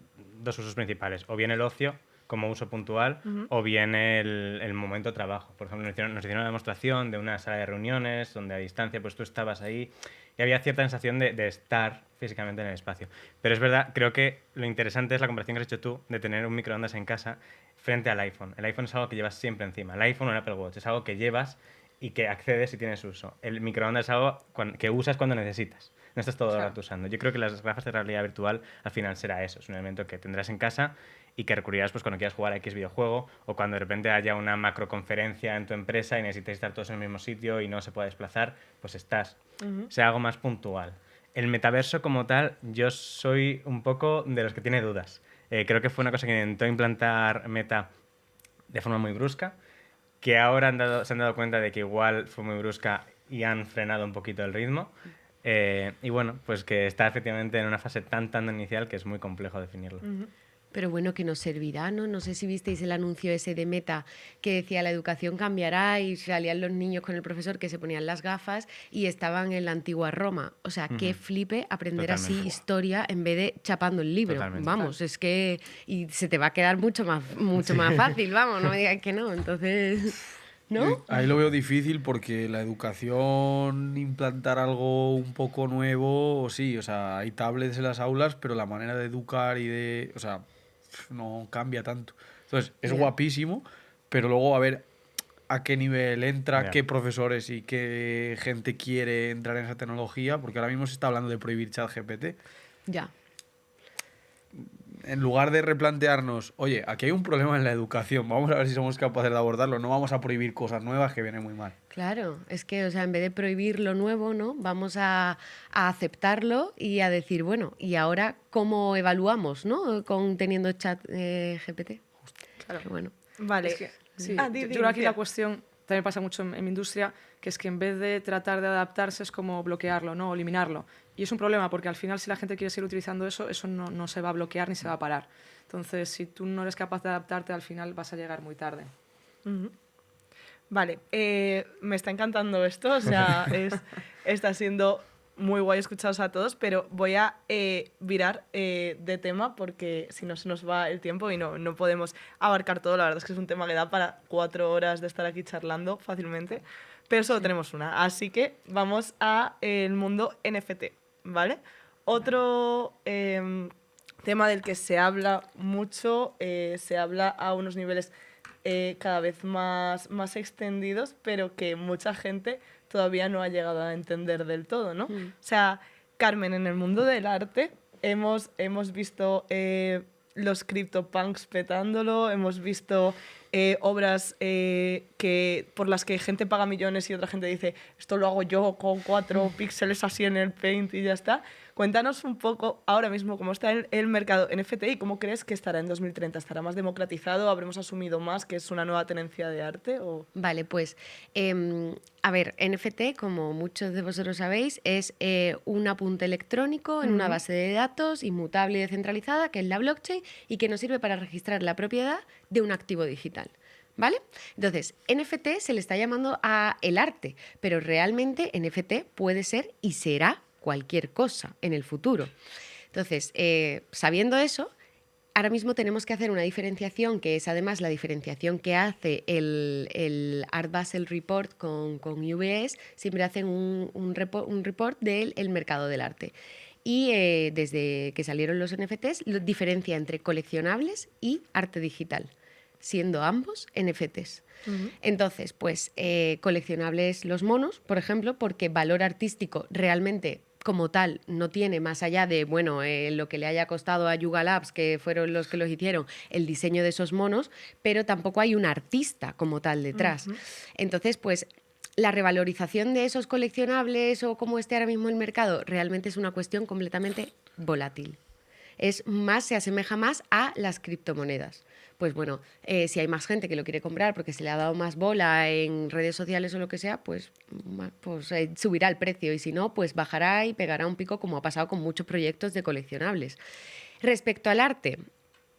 usos principales. O bien el ocio, como uso puntual, o bien el momento de trabajo. Por ejemplo, nos hicieron una demostración de una sala de reuniones donde a distancia pues tú estabas ahí y había cierta sensación de estar físicamente en el espacio. Pero es verdad, creo que lo interesante es la comparación que has hecho tú de tener un microondas en casa frente al iPhone. El iPhone es algo que llevas siempre encima. El iPhone o el Apple Watch es algo que llevas y que accedes si tienes uso. El microondas es algo que usas cuando necesitas. No estás todo el rato usando. Yo creo que las gafas de realidad virtual al final será eso. Es un elemento que tendrás en casa y que recurrirás pues, cuando quieras jugar a X videojuego o cuando de repente haya una macroconferencia en tu empresa y necesites estar todos en el mismo sitio y no se pueda desplazar, pues estás. Sea algo más puntual. El metaverso como tal, yo soy un poco de los que tiene dudas. Creo que fue una cosa que intentó implantar Meta de forma muy brusca, que ahora se han dado cuenta de que igual fue muy brusca y han frenado un poquito el ritmo. Y bueno, pues que está efectivamente en una fase tan inicial que es muy complejo definirlo. Pero bueno, que nos servirá, ¿no? No sé si visteis el anuncio ese de Meta que decía la educación cambiará y salían los niños con el profesor que se ponían las gafas y estaban en la antigua Roma. O sea, qué flipe aprender así historia en vez de chapando el libro. Totalmente. Vamos, es que... Y se te va a quedar mucho más fácil, vamos, no me digas que no. Entonces... ¿No? Ahí lo veo difícil porque la educación, implantar algo un poco nuevo, sí, o sea, hay tablets en las aulas, pero la manera de educar y de, o sea, no cambia tanto. Entonces, es guapísimo, pero luego a ver a qué nivel entra, qué profesores y qué gente quiere entrar en esa tecnología, porque ahora mismo se está hablando de prohibir ChatGPT. Ya. En lugar de replantearnos, oye, aquí hay un problema en la educación, vamos a ver si somos capaces de abordarlo, no vamos a prohibir cosas nuevas que vienen muy mal. Claro, es que, o sea, en vez de prohibir lo nuevo, ¿no? Vamos a aceptarlo y a decir, bueno, ¿y ahora cómo evaluamos, ¿no? Teniendo chat GPT. Claro. Bueno. Vale. Es que, sí, Di, yo creo que aquí tía. la cuestión también pasa mucho en mi industria, que es que en vez de tratar de adaptarse es como bloquearlo, ¿no? O eliminarlo. Y es un problema porque al final si la gente quiere seguir utilizando eso, eso no se va a bloquear ni se va a parar. Entonces, si tú no eres capaz de adaptarte, al final vas a llegar muy tarde. Vale, me está encantando esto, o sea, está siendo muy guay escucharos a todos, pero voy a virar de tema porque si no se nos va el tiempo y no podemos abarcar todo. La verdad es que es un tema que da para 4 horas de estar aquí charlando fácilmente, pero solo tenemos una. Así que vamos a el mundo NFT, ¿vale? Otro tema del que se habla mucho, se habla a unos niveles cada vez más extendidos, pero que mucha gente todavía no ha llegado a entender del todo, ¿no? O sea, Carmen, en el mundo del arte hemos visto los CryptoPunks petándolo, hemos visto obras por las que gente paga millones y otra gente dice esto lo hago yo con 4 píxeles así en el Paint y ya está. Cuéntanos un poco ahora mismo cómo está el mercado NFT y cómo crees que estará en 2030. ¿Estará más democratizado? ¿Habremos asumido más que es una nueva tenencia de arte? ¿O? Vale, pues, a ver, NFT, como muchos de vosotros sabéis, es un apunte electrónico en una base de datos inmutable y descentralizada, que es la blockchain, y que nos sirve para registrar la propiedad de un activo digital. ¿Vale? Entonces, NFT se le está llamando a el arte, pero realmente NFT puede ser y será cualquier cosa en el futuro. Entonces, sabiendo eso, ahora mismo tenemos que hacer una diferenciación, que es además la diferenciación que hace el Art Basel Report con UBS, siempre hacen un report del mercado del arte. Y desde que salieron los NFTs, diferencia entre coleccionables y arte digital, siendo ambos NFTs. Entonces, pues coleccionables los monos, por ejemplo, porque valor artístico realmente como tal no tiene, más allá de lo que le haya costado a Yuga Labs, que fueron los que los hicieron, el diseño de esos monos, pero tampoco hay un artista como tal detrás. Entonces, pues la revalorización de esos coleccionables o cómo esté ahora mismo el mercado realmente es una cuestión completamente volátil. Se asemeja más a las criptomonedas. Pues bueno, si hay más gente que lo quiere comprar porque se le ha dado más bola en redes sociales o lo que sea, pues subirá el precio y si no, pues bajará y pegará un pico como ha pasado con muchos proyectos de coleccionables. Respecto al arte,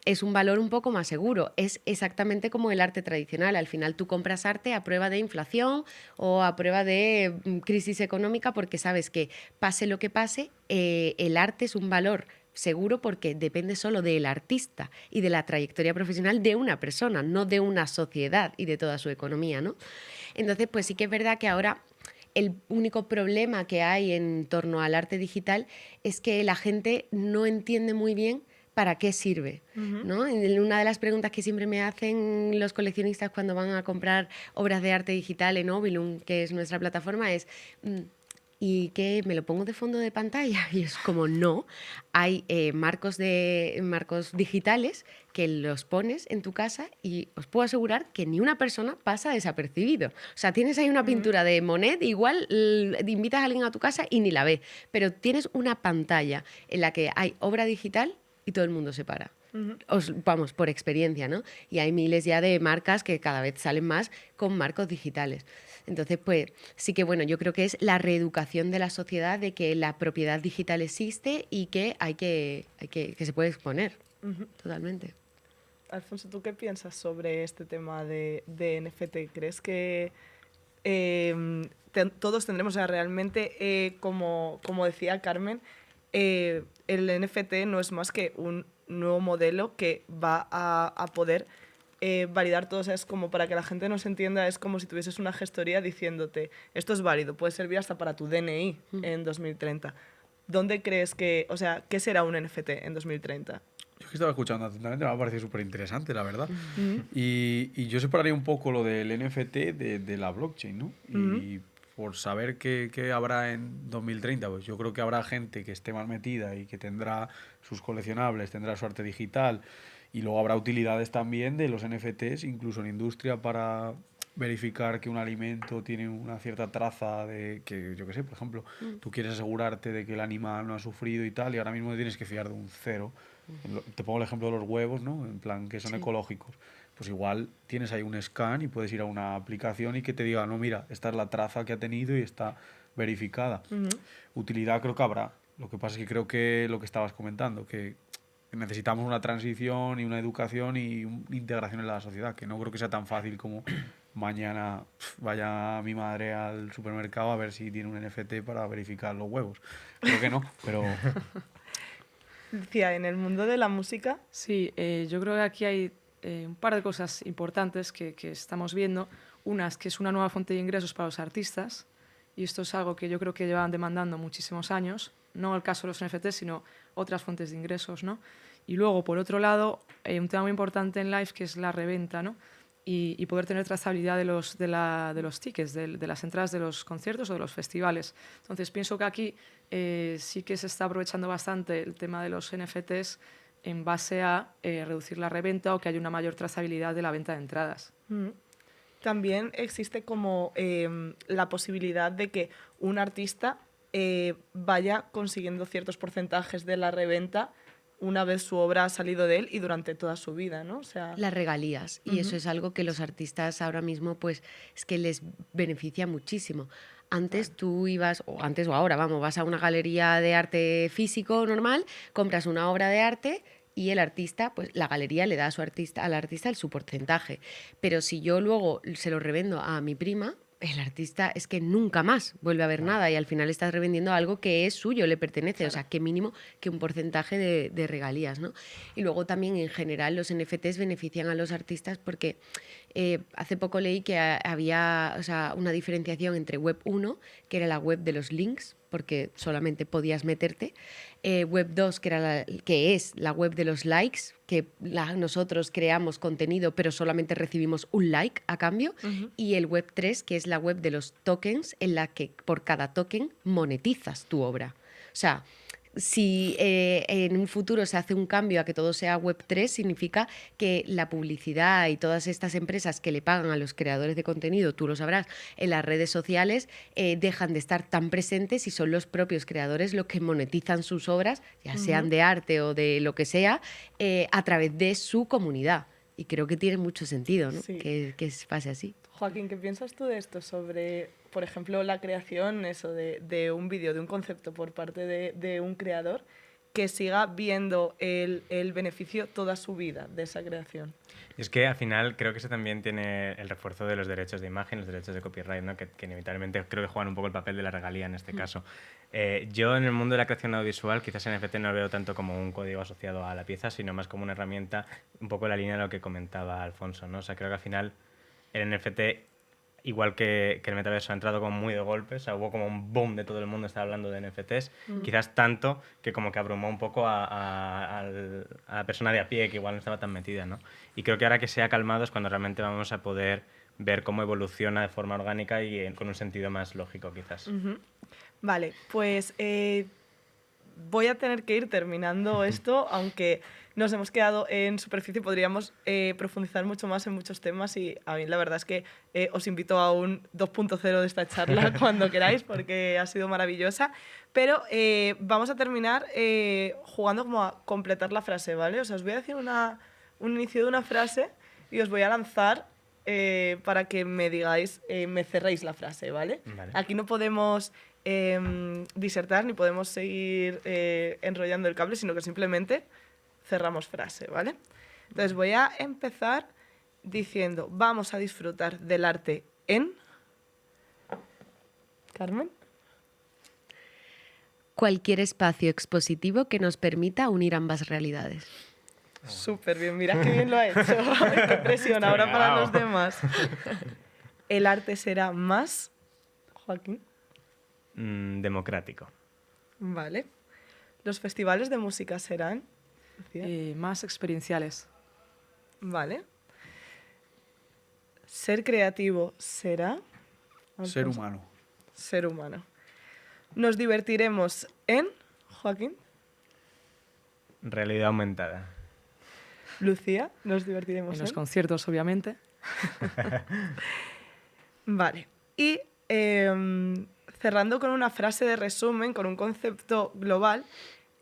es un valor un poco más seguro. Es exactamente como el arte tradicional. Al final tú compras arte a prueba de inflación o a prueba de crisis económica porque sabes que pase lo que pase, el arte es un valor seguro porque depende solo del artista y de la trayectoria profesional de una persona, no de una sociedad y de toda su economía, ¿no? Entonces, pues sí que es verdad que ahora el único problema que hay en torno al arte digital es que la gente no entiende muy bien para qué sirve, ¿no? Una de las preguntas que siempre me hacen los coleccionistas cuando van a comprar obras de arte digital en Ovilum, que es nuestra plataforma, es ¿y qué? ¿Me lo pongo de fondo de pantalla? Y es como no, hay marcos digitales que los pones en tu casa y os puedo asegurar que ni una persona pasa desapercibido. O sea, tienes ahí una pintura de Monet, igual invitas a alguien a tu casa y ni la ve, pero tienes una pantalla en la que hay obra digital y todo el mundo se para. Vamos, por experiencia, ¿no? Y hay miles ya de marcas que cada vez salen más con marcos digitales. Entonces, pues sí que bueno, yo creo que es la reeducación de la sociedad de que la propiedad digital existe y que que se puede exponer. Totalmente. Alfonso, ¿tú qué piensas sobre este tema de NFT? ¿Crees que todos tendremos, o sea, realmente, como decía Carmen, el NFT no es más que un nuevo modelo que va a poder validar todo? O sea, es como, para que la gente nos entienda, es como si tuvieses una gestoría diciéndote, esto es válido, puede servir hasta para tu DNI en 2030. ¿Dónde crees que, o sea, qué será un NFT en 2030? Yo que estaba escuchando atentamente, me ha parecido súper interesante, la verdad. Y yo separaría un poco lo del NFT de la blockchain, ¿no? Y por saber qué habrá en 2030, pues yo creo que habrá gente que esté más metida y que tendrá sus coleccionables, tendrá su arte digital, y luego habrá utilidades también de los NFTs, incluso en industria, para verificar que un alimento tiene una cierta traza de que, yo qué sé, por ejemplo, tú quieres asegurarte de que el animal no ha sufrido y tal, y ahora mismo te tienes que fiar de un cero. Te pongo el ejemplo de los huevos, ¿no? En plan, que son ecológicos. Pues igual tienes ahí un scan y puedes ir a una aplicación y que te diga, no, mira, esta es la traza que ha tenido y está verificada. Utilidad creo que habrá. Lo que pasa es que creo que lo que estabas comentando, que necesitamos una transición y una educación y una integración en la sociedad, que no creo que sea tan fácil como mañana vaya mi madre al supermercado a ver si tiene un NFT para verificar los huevos. Creo que no, pero... Decía, en el mundo de la música... Sí, yo creo que aquí hay un par de cosas importantes que estamos viendo. Una es que es una nueva fuente de ingresos para los artistas, y esto es algo que yo creo que llevan demandando muchísimos años, no el caso de los NFTs, sino otras fuentes de ingresos, ¿no? Y luego, por otro lado, un tema muy importante en Live, que es la reventa, ¿no? Y poder tener trazabilidad de los tickets, de las entradas de los conciertos o de los festivales. Entonces, pienso que aquí sí que se está aprovechando bastante el tema de los NFTs en base a reducir la reventa o que haya una mayor trazabilidad de la venta de entradas. También existe como la posibilidad de que un artista vaya consiguiendo ciertos porcentajes de la reventa una vez su obra ha salido de él y durante toda su vida, ¿no? O sea... Las regalías. Y eso es algo que los artistas ahora mismo, pues, es que les beneficia muchísimo. Antes tú ibas, o antes o ahora, vamos, vas a una galería de arte físico normal, compras una obra de arte y el artista, pues la galería le da a al artista su porcentaje. Pero si yo luego se lo revendo a mi prima, el artista es que nunca más vuelve a ver nada y al final estás revendiendo algo que es suyo, le pertenece. Claro. O sea, que mínimo que un porcentaje de regalías, ¿no? Y luego también en general los NFTs benefician a los artistas porque hace poco leí que había, o sea, una diferenciación entre Web 1, que era la web de los links, porque solamente podías meterte, Web 2, que es la web de los likes, que nosotros creamos contenido pero solamente recibimos un like a cambio, y el Web 3, que es la web de los tokens, en la que por cada token monetizas tu obra. O sea, si en un futuro se hace un cambio a que todo sea Web3, significa que la publicidad y todas estas empresas que le pagan a los creadores de contenido, tú lo sabrás, en las redes sociales, dejan de estar tan presentes y son los propios creadores los que monetizan sus obras, ya sean de arte o de lo que sea, a través de su comunidad. Y creo que tiene mucho sentido, ¿no? Sí. Que pase así. Joaquín, ¿qué piensas tú de esto sobre, por ejemplo, la creación de un vídeo, de un concepto por parte de un creador que siga viendo el beneficio toda su vida de esa creación? Y es que al final creo que eso también tiene el refuerzo de los derechos de imagen, los derechos de copyright, ¿no? que inevitablemente creo que juegan un poco el papel de la regalía en este caso. Yo en el mundo de la creación audiovisual quizás el NFT no lo veo tanto como un código asociado a la pieza, sino más como una herramienta, un poco en la línea de lo que comentaba Alfonso, ¿no? O sea, creo que al final el NFT, igual que el metaverso, ha entrado como muy de golpe, o sea, hubo como un boom de todo el mundo está hablando de NFTs, quizás tanto que como que abrumó un poco a la persona de a pie que igual no estaba tan metida, ¿no? Y creo que ahora que se ha calmado es cuando realmente vamos a poder ver cómo evoluciona de forma orgánica y con un sentido más lógico, quizás. Vale, pues voy a tener que ir terminando esto, aunque nos hemos quedado en superficie, podríamos profundizar mucho más en muchos temas y a mí la verdad es que os invito a un 2.0 de esta charla cuando queráis porque ha sido maravillosa, pero vamos a terminar jugando como a completar la frase, ¿vale? O sea, os voy a decir un inicio de una frase y os voy a lanzar para que me digáis, me cerréis la frase, ¿vale? Vale. Aquí no podemos disertar ni podemos seguir enrollando el cable, sino que simplemente cerramos frase, ¿vale? Entonces voy a empezar diciendo, vamos a disfrutar del arte en... Carmen. Cualquier espacio expositivo que nos permita unir ambas realidades. Súper bien, mira qué bien lo ha hecho. Qué presión ahora para los demás. El arte será más... Joaquín. Democrático. Vale. Los festivales de música serán... Lucía. Más experienciales. Vale. Ser creativo será... Ser Alfonso. humano. Ser humano. Nos divertiremos en... Joaquín. Realidad aumentada. Lucía. Nos divertiremos En en... los conciertos, obviamente. Vale. Y cerrando con una frase de resumen, con un concepto global,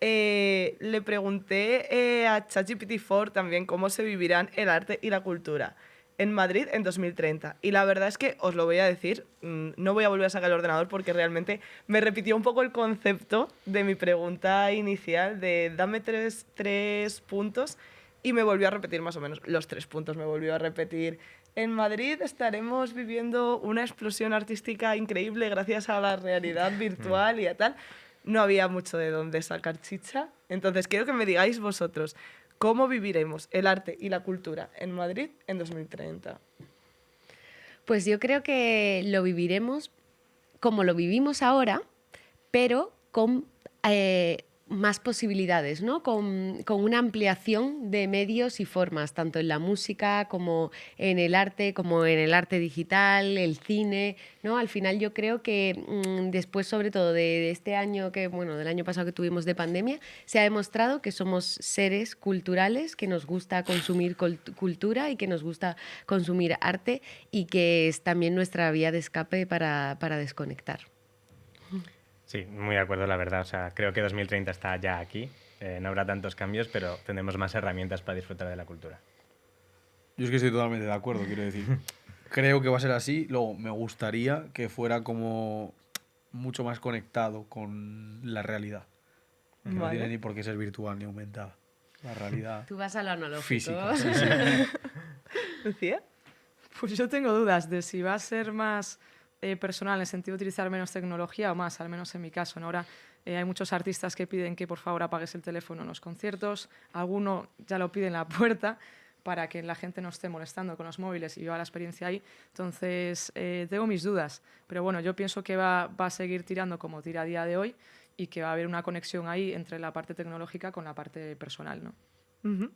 le pregunté a ChatGPT-4 también cómo se vivirán el arte y la cultura en Madrid en 2030. Y la verdad es que os lo voy a decir, no voy a volver a sacar el ordenador porque realmente me repitió un poco el concepto de mi pregunta inicial de dame tres puntos y me volvió a repetir más o menos los 3 puntos, me volvió a repetir. En Madrid estaremos viviendo una explosión artística increíble gracias a la realidad virtual y a tal. No había mucho de dónde sacar chicha. Entonces quiero que me digáis vosotros, ¿cómo viviremos el arte y la cultura en Madrid en 2030? Pues yo creo que lo viviremos como lo vivimos ahora, pero con más posibilidades, ¿no? Con una ampliación de medios y formas, tanto en la música como en el arte digital, el cine, ¿no? Al final yo creo que después, sobre todo de este año del año pasado que tuvimos de pandemia, se ha demostrado que somos seres culturales, que nos gusta consumir cultura y que nos gusta consumir arte y que es también nuestra vía de escape para desconectar. Sí, muy de acuerdo, la verdad. O sea, creo que 2030 está ya aquí. No habrá tantos cambios, pero tendremos más herramientas para disfrutar de la cultura. Yo es que estoy totalmente de acuerdo, quiero decir. Creo que va a ser así. Luego, me gustaría que fuera como mucho más conectado con la realidad. Que no Vale. tiene ni por qué ser virtual ni aumentada. La realidad Tú vas a lo analógico. física. Sí, sí. ¿Lucía? Pues yo tengo dudas de si va a ser más personal en el sentido de utilizar menos tecnología o más, al menos en mi caso, ¿no? Ahora hay muchos artistas que piden que por favor apagues el teléfono en los conciertos, alguno ya lo pide en la puerta para que la gente no esté molestando con los móviles y viva la experiencia ahí. Entonces, tengo mis dudas, pero bueno, yo pienso que va a seguir tirando como tira a día de hoy y que va a haber una conexión ahí entre la parte tecnológica con la parte personal, ¿no? Ujú.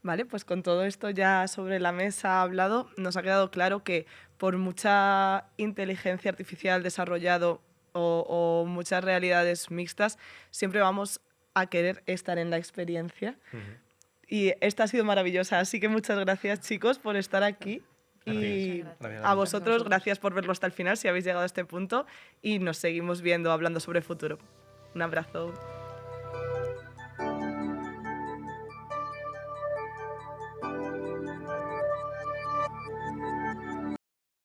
Vale, pues con todo esto ya sobre la mesa hablado, nos ha quedado claro que por mucha inteligencia artificial desarrollado o muchas realidades mixtas, siempre vamos a querer estar en la experiencia. Y esta ha sido maravillosa, así que muchas gracias chicos por estar aquí. Y Gracias. a vosotros, gracias por verlo hasta el final si habéis llegado a este punto y nos seguimos viendo hablando sobre el futuro. Un abrazo.